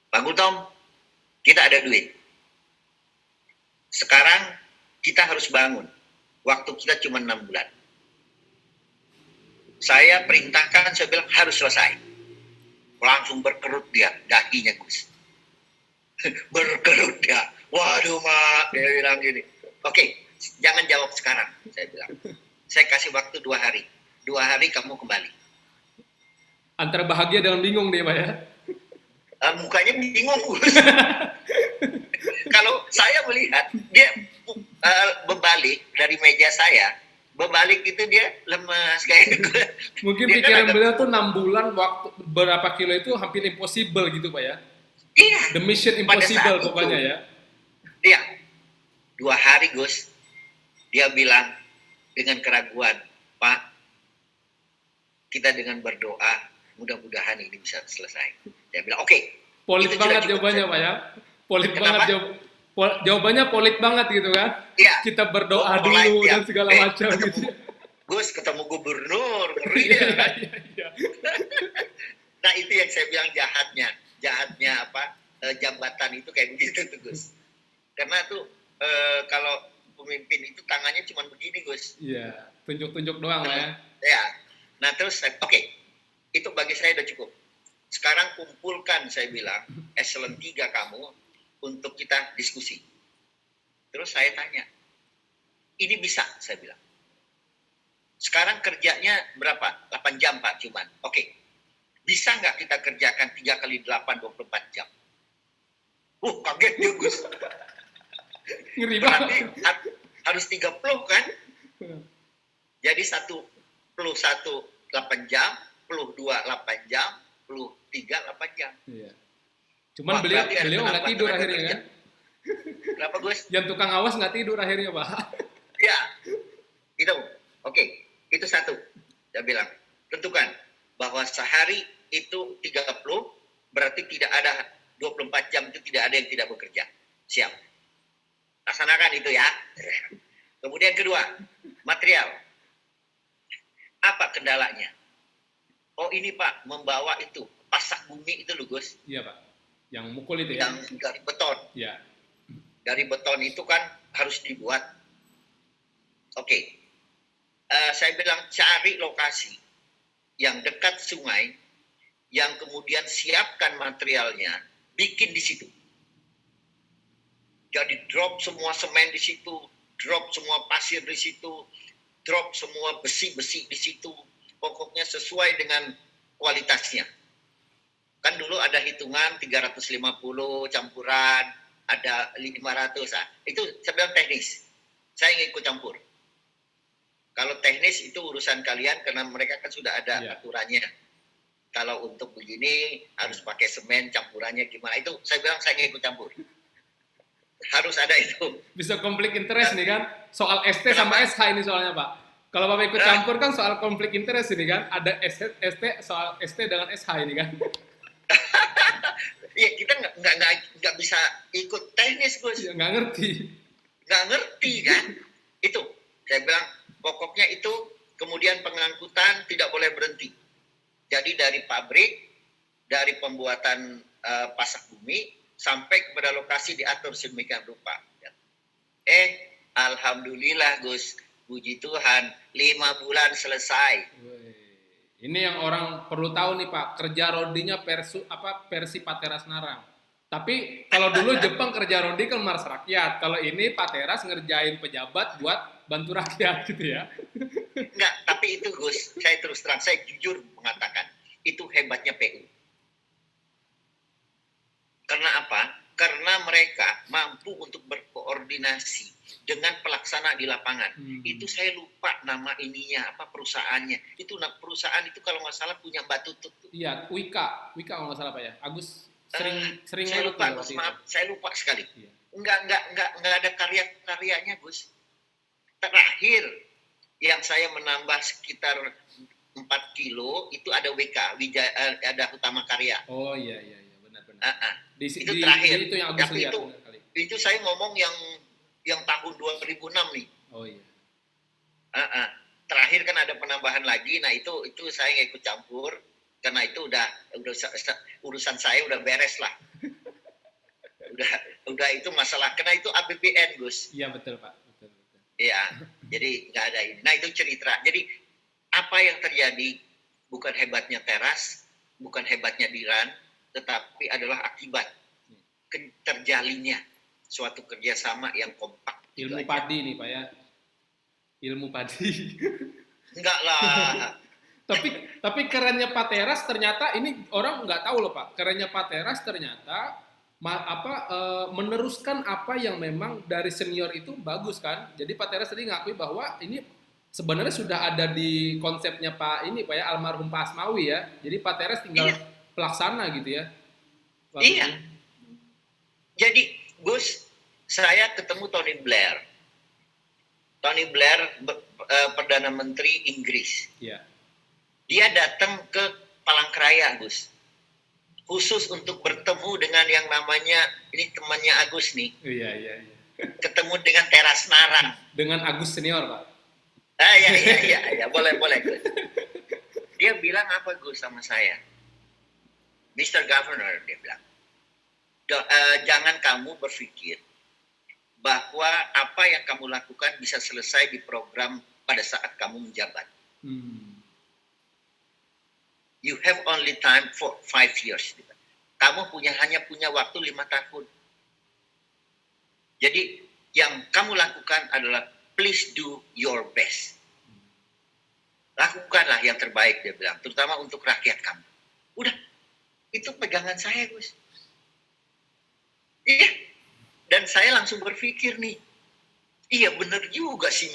[SPEAKER 2] Pak Gultom, kita ada duit. Sekarang kita harus bangun. Waktu kita cuma 6 bulan. Saya perintahkan, saya bilang harus selesai. Langsung berkerut dia, dakinya Gus. Berkerut dia. Waduh Mak, dia bilang gini. Oke, jangan jawab sekarang, saya bilang. Saya kasih waktu 2 hari. 2 hari kamu kembali.
[SPEAKER 1] Antara bahagia dengan bingung deh Pak ya.
[SPEAKER 2] Mukanya bingung Gus. Kalau saya melihat, dia berbalik dari meja saya, berbalik itu dia lemas kayak
[SPEAKER 1] Mungkin
[SPEAKER 2] dia
[SPEAKER 1] pikiran
[SPEAKER 2] kan
[SPEAKER 1] beliau tuh 6 bulan waktu berapa kilo itu hampir impossible gitu Pak ya.
[SPEAKER 2] Iya.
[SPEAKER 1] The mission impossible pokoknya ya.
[SPEAKER 2] Iya. 2 hari Gus, dia bilang dengan keraguan, Pak, kita dengan berdoa mudah-mudahan ini bisa selesai. Dia bilang oke.
[SPEAKER 1] Polit banget jawabannya Pak ya. Polit banget jawabannya polit banget gitu kan.
[SPEAKER 2] Iya.
[SPEAKER 1] Kita berdoa dulu dan segala macam gitu.
[SPEAKER 2] Gus ketemu gubernur, ngeri ya kan?
[SPEAKER 1] Iya.
[SPEAKER 2] Nah itu yang saya bilang jahatnya apa jabatan itu kayak begitu tuh Gus. Karena tuh kalau pemimpin itu tangannya cuma begini Gus.
[SPEAKER 1] Iya, tunjuk-tunjuk doang lah ya.
[SPEAKER 2] Ya. Nah terus oke, itu bagi saya udah cukup. Sekarang kumpulkan saya bilang eselon 3 kamu untuk kita diskusi. Terus saya tanya, ini bisa saya bilang. Sekarang kerjanya berapa? 8 jam Pak cuman. Oke. Bisa nggak kita kerjakan 3 kali 8, 24 jam? Kaget dia Gus.
[SPEAKER 1] Ngeri
[SPEAKER 2] Berarti
[SPEAKER 1] banget.
[SPEAKER 2] harus 30 kan? Jadi 1 plus 1 8 jam, plus 2 8 jam, plus 3 8 jam.
[SPEAKER 1] Iya. Cuman beliau nggak tidur akhirnya kan?
[SPEAKER 2] Kenapa Gus?
[SPEAKER 1] Yang tukang awas nggak tidur akhirnya Pak.
[SPEAKER 2] Ya, itu. Oke, itu satu. Dia bilang, tentukan bahwa sehari itu 30, berarti tidak ada 24 jam itu tidak ada yang tidak bekerja. Siap. Laksanakan itu ya. Kemudian kedua, material. Apa kendalanya? Oh ini Pak, membawa itu, pasak bumi itu loh Gus.
[SPEAKER 1] Iya Pak. Yang mukul itu ya?
[SPEAKER 2] Yang dari beton.
[SPEAKER 1] Iya.
[SPEAKER 2] Dari beton itu kan harus dibuat. Oke. Saya bilang cari lokasi yang dekat sungai, yang kemudian siapkan materialnya, bikin di situ. Jadi drop semua semen di situ, drop semua pasir di situ, drop semua besi-besi di situ. Pokoknya sesuai dengan kualitasnya. Kan dulu ada hitungan 350 campuran, ada 500. Itu saya bilang teknis. Saya nggak ikut campur. Kalau teknis itu urusan kalian karena mereka kan sudah ada aturannya. Kalau untuk begini harus pakai semen, campurannya gimana. Itu saya bilang saya nggak ikut campur. Harus ada itu.
[SPEAKER 1] Bisa konflik interest nih kan? Soal ST sama SH ini soalnya Pak. Kalau Bapak ikut campur kan soal konflik interest ini kan? Ada ST soal ST dengan SH ini kan?
[SPEAKER 2] Iya, kita nggak bisa ikut teknis Gus.
[SPEAKER 1] Ya, nggak ngerti.
[SPEAKER 2] Nggak ngerti kan? Itu saya bilang pokoknya itu. Kemudian pengangkutan tidak boleh berhenti. Jadi dari pabrik, dari pembuatan pasak bumi sampai kepada lokasi diatur sedemikian rupa. Alhamdulillah Gus, puji Tuhan, 5 bulan selesai.
[SPEAKER 1] Ini yang orang perlu tahu nih Pak, kerja rodinya versi Pateras Narang. Tapi kalau dulu Jepang kerja rodi kan Mars rakyat, kalau ini Pateras ngerjain pejabat buat bantu rakyat gitu ya.
[SPEAKER 2] Enggak, tapi itu Gus, saya terus terang, saya jujur mengatakan, itu hebatnya PU. Karena apa? Karena mereka mampu untuk berkoordinasi dengan pelaksana di lapangan. Itu saya lupa nama ininya, apa perusahaannya. Itu perusahaan itu kalau nggak salah punya Mbak Tutut.
[SPEAKER 1] Iya, Wika kalau nggak salah Pak ya. Agus sering
[SPEAKER 2] saya lupa, Gus, maaf, saya lupa sekali. Iya. Enggak ada karyanya Gus. Terakhir yang saya menambah sekitar 4 kilo itu ada WK, ada Utama Karya.
[SPEAKER 1] Oh iya benar.
[SPEAKER 2] Itu terakhir.
[SPEAKER 1] Itu yang Agus lihat.
[SPEAKER 2] Itu saya ngomong yang tahun 2006 nih.
[SPEAKER 1] Oh iya.
[SPEAKER 2] Terakhir kan ada penambahan lagi. Nah itu saya nggak ikut campur karena itu udah urusan saya udah beres lah. udah itu masalah karena itu APBN Gus.
[SPEAKER 1] Iya betul Pak. Betul.
[SPEAKER 2] Iya. Jadi nggak ada ini. Nah itu cerita. Jadi apa yang terjadi bukan hebatnya teras, bukan hebatnya Diran, tetapi adalah akibat terjalinnya suatu kerjasama yang kompak.
[SPEAKER 1] Ilmu padi nih Pak ya. Ilmu padi.
[SPEAKER 2] Enggak lah.
[SPEAKER 1] tapi kerennya Pateras ternyata ini orang nggak tahu loh Pak. Kerennya Pateras ternyata meneruskan apa yang memang dari senior itu bagus kan. Jadi Pateras tadi ngakui bahwa ini sebenarnya sudah ada di konsepnya Pak ya almarhum Pak Asmawi ya. Jadi Pateras tinggal pelaksana gitu ya.
[SPEAKER 2] Iya. Jadi Gus, saya ketemu Tony Blair. Tony Blair Perdana Menteri Inggris.
[SPEAKER 1] Iya.
[SPEAKER 2] Dia datang ke Palangkaraya, Gus. Khusus untuk bertemu dengan yang namanya, ini temannya Agus nih.
[SPEAKER 1] Iya.
[SPEAKER 2] Ketemu dengan Teras Narang.
[SPEAKER 1] Dengan Agus senior, Pak.
[SPEAKER 2] Iya, boleh Gus. Dia bilang apa Gus sama saya? Mr. Governor, dia bilang, jangan kamu berpikir bahwa apa yang kamu lakukan bisa selesai di program pada saat kamu menjabat. You have only time for 5 years. Kamu hanya punya waktu 5 tahun. Jadi yang kamu lakukan adalah please do your best. Lakukanlah yang terbaik, dia bilang, terutama untuk rakyat kamu. Udah, itu pegangan saya, Gus. Iya. Dan saya langsung berpikir nih, iya bener juga si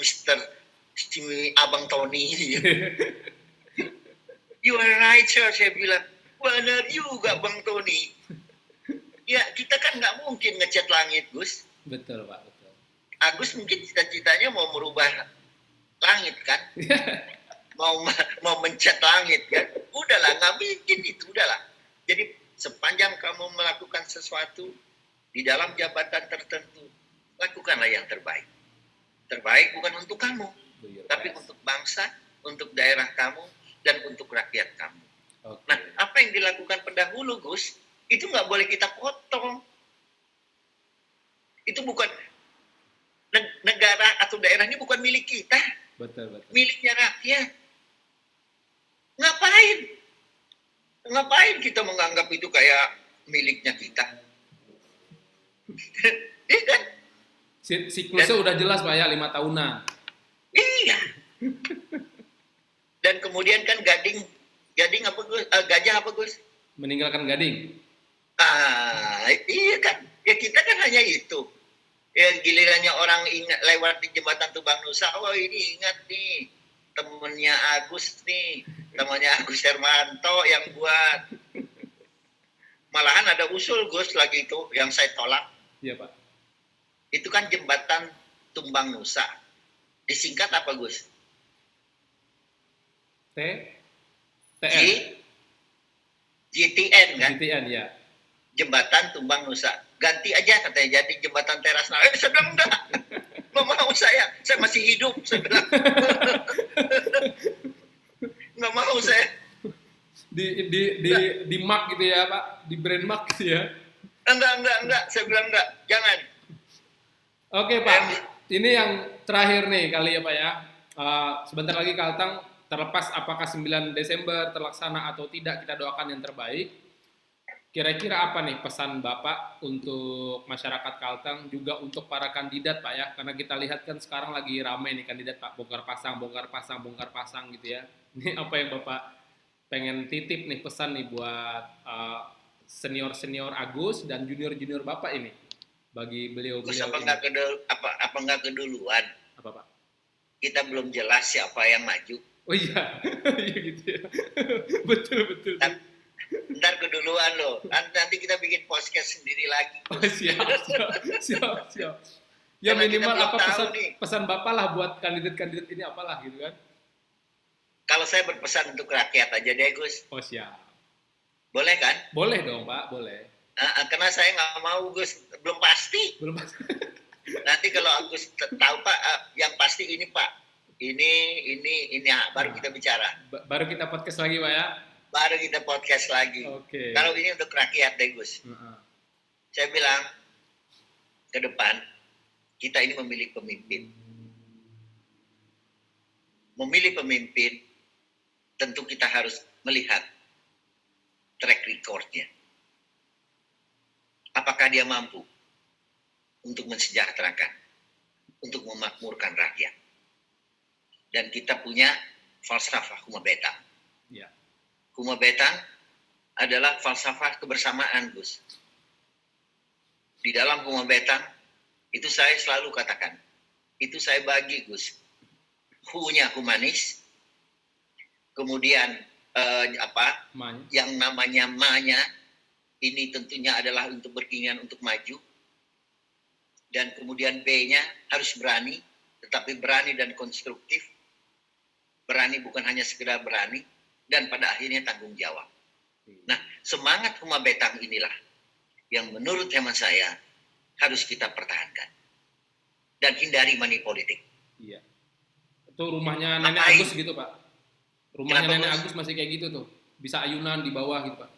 [SPEAKER 2] Abang Tony ini. You are right, sir, saya bilang. Bener juga Bang Tony. Ya, kita kan nggak mungkin ngecat langit, Gus.
[SPEAKER 1] Betul, Pak. Betul.
[SPEAKER 2] Agus mungkin cita-citanya mau merubah langit, kan? mau mencet langit kan. Udahlah, nggak bikin itu, udahlah. Jadi sepanjang kamu melakukan sesuatu di dalam jabatan tertentu, lakukanlah yang terbaik. Terbaik bukan untuk kamu, tapi untuk bangsa, untuk daerah kamu, dan untuk rakyat kamu.
[SPEAKER 1] Okay.
[SPEAKER 2] Nah, apa yang dilakukan pendahulu, Gus, itu nggak boleh kita potong. Itu bukan, negara atau daerah ini bukan milik kita.
[SPEAKER 1] Betul.
[SPEAKER 2] Miliknya rakyat. Ngapain kita menganggap itu kayak miliknya kita? Iya kan?
[SPEAKER 1] Siklusnya udah jelas Pak ya, 5 tahunan.
[SPEAKER 2] Iya. Dan kemudian kan gading apa Gus? Gajah apa Gus?
[SPEAKER 1] Meninggalkan Gading.
[SPEAKER 2] Iya kan. Ya kita kan hanya itu. Ya gilirannya orang ingat lewat di jembatan Tumbang Nusa, oh ini ingat nih temennya Agus Hermanto yang buat. Malahan ada usul Gus lagi itu yang saya tolak.
[SPEAKER 1] Iya Pak.
[SPEAKER 2] Itu kan jembatan Tumbang Nusa. Disingkat apa Gus?
[SPEAKER 1] TN.
[SPEAKER 2] JTN kan?
[SPEAKER 1] JTN ya.
[SPEAKER 2] Jembatan Tumbang Nusa. Ganti aja katanya jadi jembatan teras. Saya bilang enggak. Nggak mau saya masih hidup. Saya bilang. Nggak mau saya.
[SPEAKER 1] Di mark gitu ya Pak, di brand mark gitu ya.
[SPEAKER 2] Enggak. Saya bilang enggak. Jangan.
[SPEAKER 1] Oke Pak, ini yang terakhir nih kali ya Pak ya. Sebentar lagi Kalteng, terlepas apakah 9 Desember terlaksana atau tidak, kita doakan yang terbaik. Kira-kira apa nih pesan Bapak untuk masyarakat Kalteng, juga untuk para kandidat Pak ya? Karena kita lihat kan sekarang lagi ramai nih kandidat Pak, bongkar pasang gitu ya. Ini apa yang Bapak pengen titip nih, pesan nih buat senior-senior Agus dan junior-junior Bapak ini bagi beliau-beliau ini.
[SPEAKER 2] Apa enggak keduluan?
[SPEAKER 1] Apa Pak?
[SPEAKER 2] Kita belum jelas siapa yang maju.
[SPEAKER 1] Oh iya, iya gitu ya. Betul.
[SPEAKER 2] Ntar keduluan loh. Nanti kita bikin podcast sendiri lagi.
[SPEAKER 1] Oh, siap. Ya
[SPEAKER 2] Karena
[SPEAKER 1] minimal
[SPEAKER 2] kita
[SPEAKER 1] apa
[SPEAKER 2] belum tahu
[SPEAKER 1] pesan Bapak lah buat kandidat-kandidat ini apalah gitu kan.
[SPEAKER 2] Kalau saya berpesan untuk rakyat aja deh Gus.
[SPEAKER 1] Oh siap.
[SPEAKER 2] Boleh kan?
[SPEAKER 1] Boleh dong Pak, boleh.
[SPEAKER 2] Karena saya nggak mau Gus, belum pasti. Nanti kalau Agus tahu Pak, yang pasti ini Pak. Ini baru kita bicara.
[SPEAKER 1] Baru kita podcast lagi Pak ya.
[SPEAKER 2] Baru kita podcast lagi.
[SPEAKER 1] Oke.
[SPEAKER 2] Kalau ini untuk rakyat deh Gus. Saya bilang ke depan kita ini memilih pemimpin. Memilih pemimpin tentu kita harus melihat track record-nya. Apakah dia mampu untuk mensejahterakan, untuk memakmurkan rakyat. Dan kita punya falsafah Huma Betang.
[SPEAKER 1] Ya.
[SPEAKER 2] Huma Betang adalah falsafah kebersamaan, Gus. Di dalam Huma Betang, itu saya selalu katakan, itu saya bagi, Gus. Hu-nya humanis, kemudian yang namanya ma-nya, ini tentunya adalah untuk berkeinginan untuk maju, dan kemudian B-nya harus berani, tetapi berani dan konstruktif. Berani bukan hanya sekedar berani, dan pada akhirnya tanggung jawab. Nah, semangat Huma Betang inilah yang menurut hemat saya harus kita pertahankan. Dan hindari money politik.
[SPEAKER 1] Iya. Itu rumahnya Nenek Agus gitu, Pak. Rumahnya Nenek Agus masih kayak gitu tuh. Bisa ayunan di bawah gitu, Pak.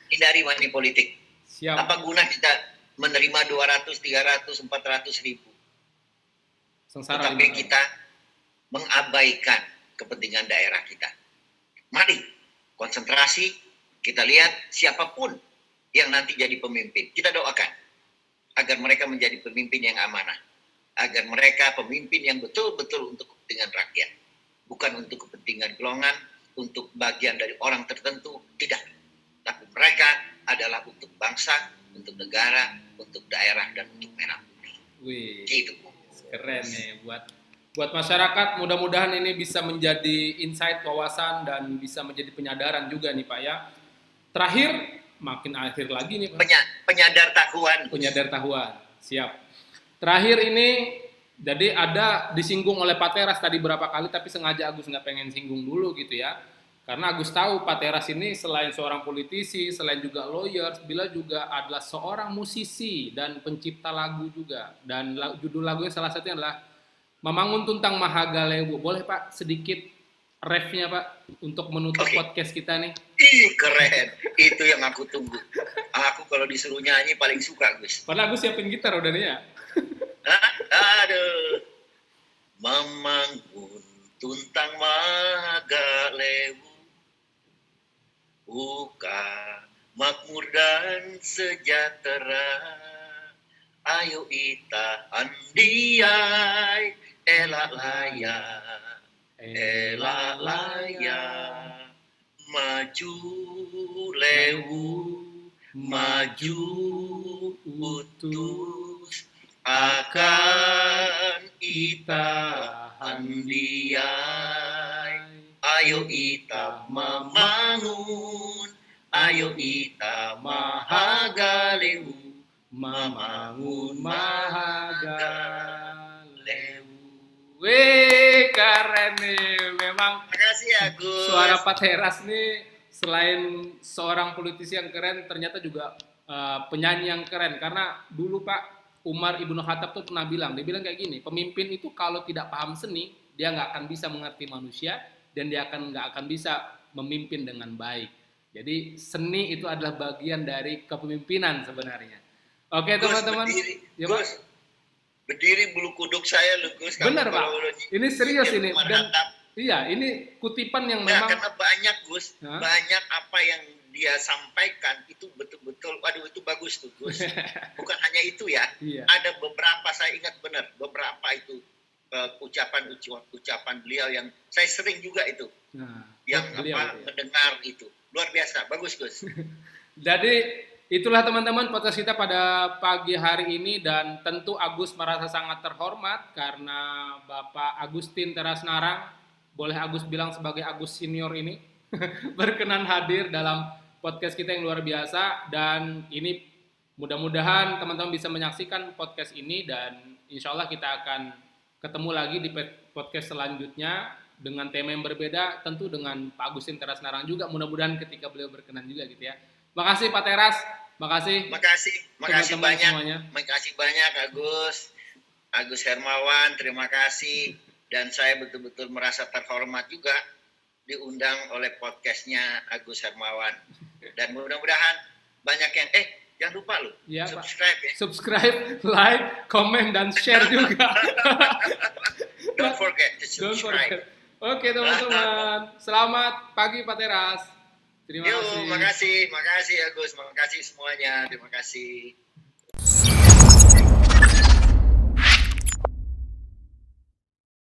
[SPEAKER 2] Hindari money politik.
[SPEAKER 1] Siap.
[SPEAKER 2] Apa guna kita menerima 200, 300, 400 ribu?
[SPEAKER 1] Sengsara.
[SPEAKER 2] Tetapi kita mengabaikan kepentingan daerah kita. Mari konsentrasi, kita lihat siapapun yang nanti jadi pemimpin. Kita doakan agar mereka menjadi pemimpin yang amanah. Agar mereka pemimpin yang betul-betul untuk kepentingan rakyat. Bukan untuk kepentingan golongan, untuk bagian dari orang tertentu, tidak. Tapi mereka adalah untuk bangsa, untuk negara, untuk daerah, dan untuk merah putih.
[SPEAKER 1] Wih,
[SPEAKER 2] gitu.
[SPEAKER 1] Keren nih buat masyarakat. Mudah-mudahan ini bisa menjadi insight, wawasan, dan bisa menjadi penyadaran juga nih Pak ya. Terakhir, makin akhir lagi nih Pak.
[SPEAKER 2] Penyadar tahuan.
[SPEAKER 1] Penyadar tahuan, siap. Terakhir ini Jadi ada disinggung oleh Pak Teras tadi berapa kali, tapi sengaja Agus nggak pengen singgung dulu gitu ya. Karena Agus tahu Pak Teras ini selain seorang politisi, selain juga lawyer, bila juga adalah seorang musisi dan pencipta lagu juga. Dan judul lagunya salah satunya adalah Mamangun Tuntang Mahagalewu. Boleh Pak sedikit refnya Pak untuk menutup
[SPEAKER 2] Oke.
[SPEAKER 1] podcast kita nih?
[SPEAKER 2] Ih, keren. Itu yang aku tunggu. Aku kalau disuruh nyanyi paling suka, Gus.
[SPEAKER 1] Padahal Agus siapin gitar udah nih ya.
[SPEAKER 2] Hah? Aduh. Mamangun tuntang magalewu, buka makmur dan sejahtera. Ayo ita andiai, elak laya, maju lewu, maju utus, akan ita andiai. Ayo ita mamangun, ayo ita mahagalewu,
[SPEAKER 1] Mamangun Mahagalewu. Wih, keren nih. Memang
[SPEAKER 2] Makasih ya, Gus.
[SPEAKER 1] suara Pak Teras nih selain seorang politisi yang keren, ternyata juga penyanyi yang keren. Karena dulu Pak Umar Ibnu Khattab tuh pernah bilang, dia bilang kayak gini, pemimpin itu kalau tidak paham seni, dia nggak akan bisa mengerti manusia dan dia nggak akan bisa memimpin dengan baik. Jadi seni itu adalah bagian dari kepemimpinan sebenarnya. Oke
[SPEAKER 2] Gus,
[SPEAKER 1] teman-teman, ya Pak.
[SPEAKER 2] Gus, berdiri bulu kuduk saya lu, Gus. Kamu
[SPEAKER 1] Benar Pak.
[SPEAKER 2] kalau udah
[SPEAKER 1] Ini serius
[SPEAKER 2] nyindir
[SPEAKER 1] ini
[SPEAKER 2] Umar
[SPEAKER 1] dan
[SPEAKER 2] Khattab.
[SPEAKER 1] iya ini kutipan yang
[SPEAKER 2] Nah,
[SPEAKER 1] memang
[SPEAKER 2] karena banyak, Gus.
[SPEAKER 1] Hah?
[SPEAKER 2] Banyak apa yang dia sampaikan itu betul-betul, waduh itu bagus tuh, Gus. Bukan hanya itu ya.
[SPEAKER 1] Iya.
[SPEAKER 2] Ada beberapa, saya ingat benar, beberapa itu ucapan beliau yang saya sering juga itu.
[SPEAKER 1] Nah,
[SPEAKER 2] Yang
[SPEAKER 1] beliau
[SPEAKER 2] apa
[SPEAKER 1] itu ya.
[SPEAKER 2] mendengar itu. Luar biasa, bagus, Gus.
[SPEAKER 1] Jadi itulah teman-teman podcast kita pada pagi hari ini dan tentu Agus merasa sangat terhormat karena Bapak Agustin Teras Narang, boleh Agus bilang sebagai Agus senior ini berkenan hadir dalam podcast kita yang luar biasa dan ini mudah-mudahan teman-teman bisa menyaksikan podcast ini dan insya Allah kita akan ketemu lagi di podcast selanjutnya dengan tema yang berbeda tentu dengan Pak Agustin Teras Narang juga mudah-mudahan ketika beliau berkenan juga gitu ya. Makasih Pak Teras, makasih
[SPEAKER 2] Makasih
[SPEAKER 1] teman-teman
[SPEAKER 2] banyak.
[SPEAKER 1] semuanya.
[SPEAKER 2] Makasih banyak Agus Hermawan, terima kasih. Dan saya betul-betul merasa terhormat juga diundang oleh podcastnya Agus Hermawan. Dan mudah-mudahan banyak yang, jangan lupa loh,
[SPEAKER 1] Iya, Pak.
[SPEAKER 2] subscribe ya.
[SPEAKER 1] Subscribe, like, komen, dan share juga.
[SPEAKER 2] Don't forget to
[SPEAKER 1] Don't
[SPEAKER 2] subscribe.
[SPEAKER 1] forget. Oke teman-teman, selamat pagi Pak Teras. Terima kasih.
[SPEAKER 2] Makasih Agus, makasih semuanya, terima kasih.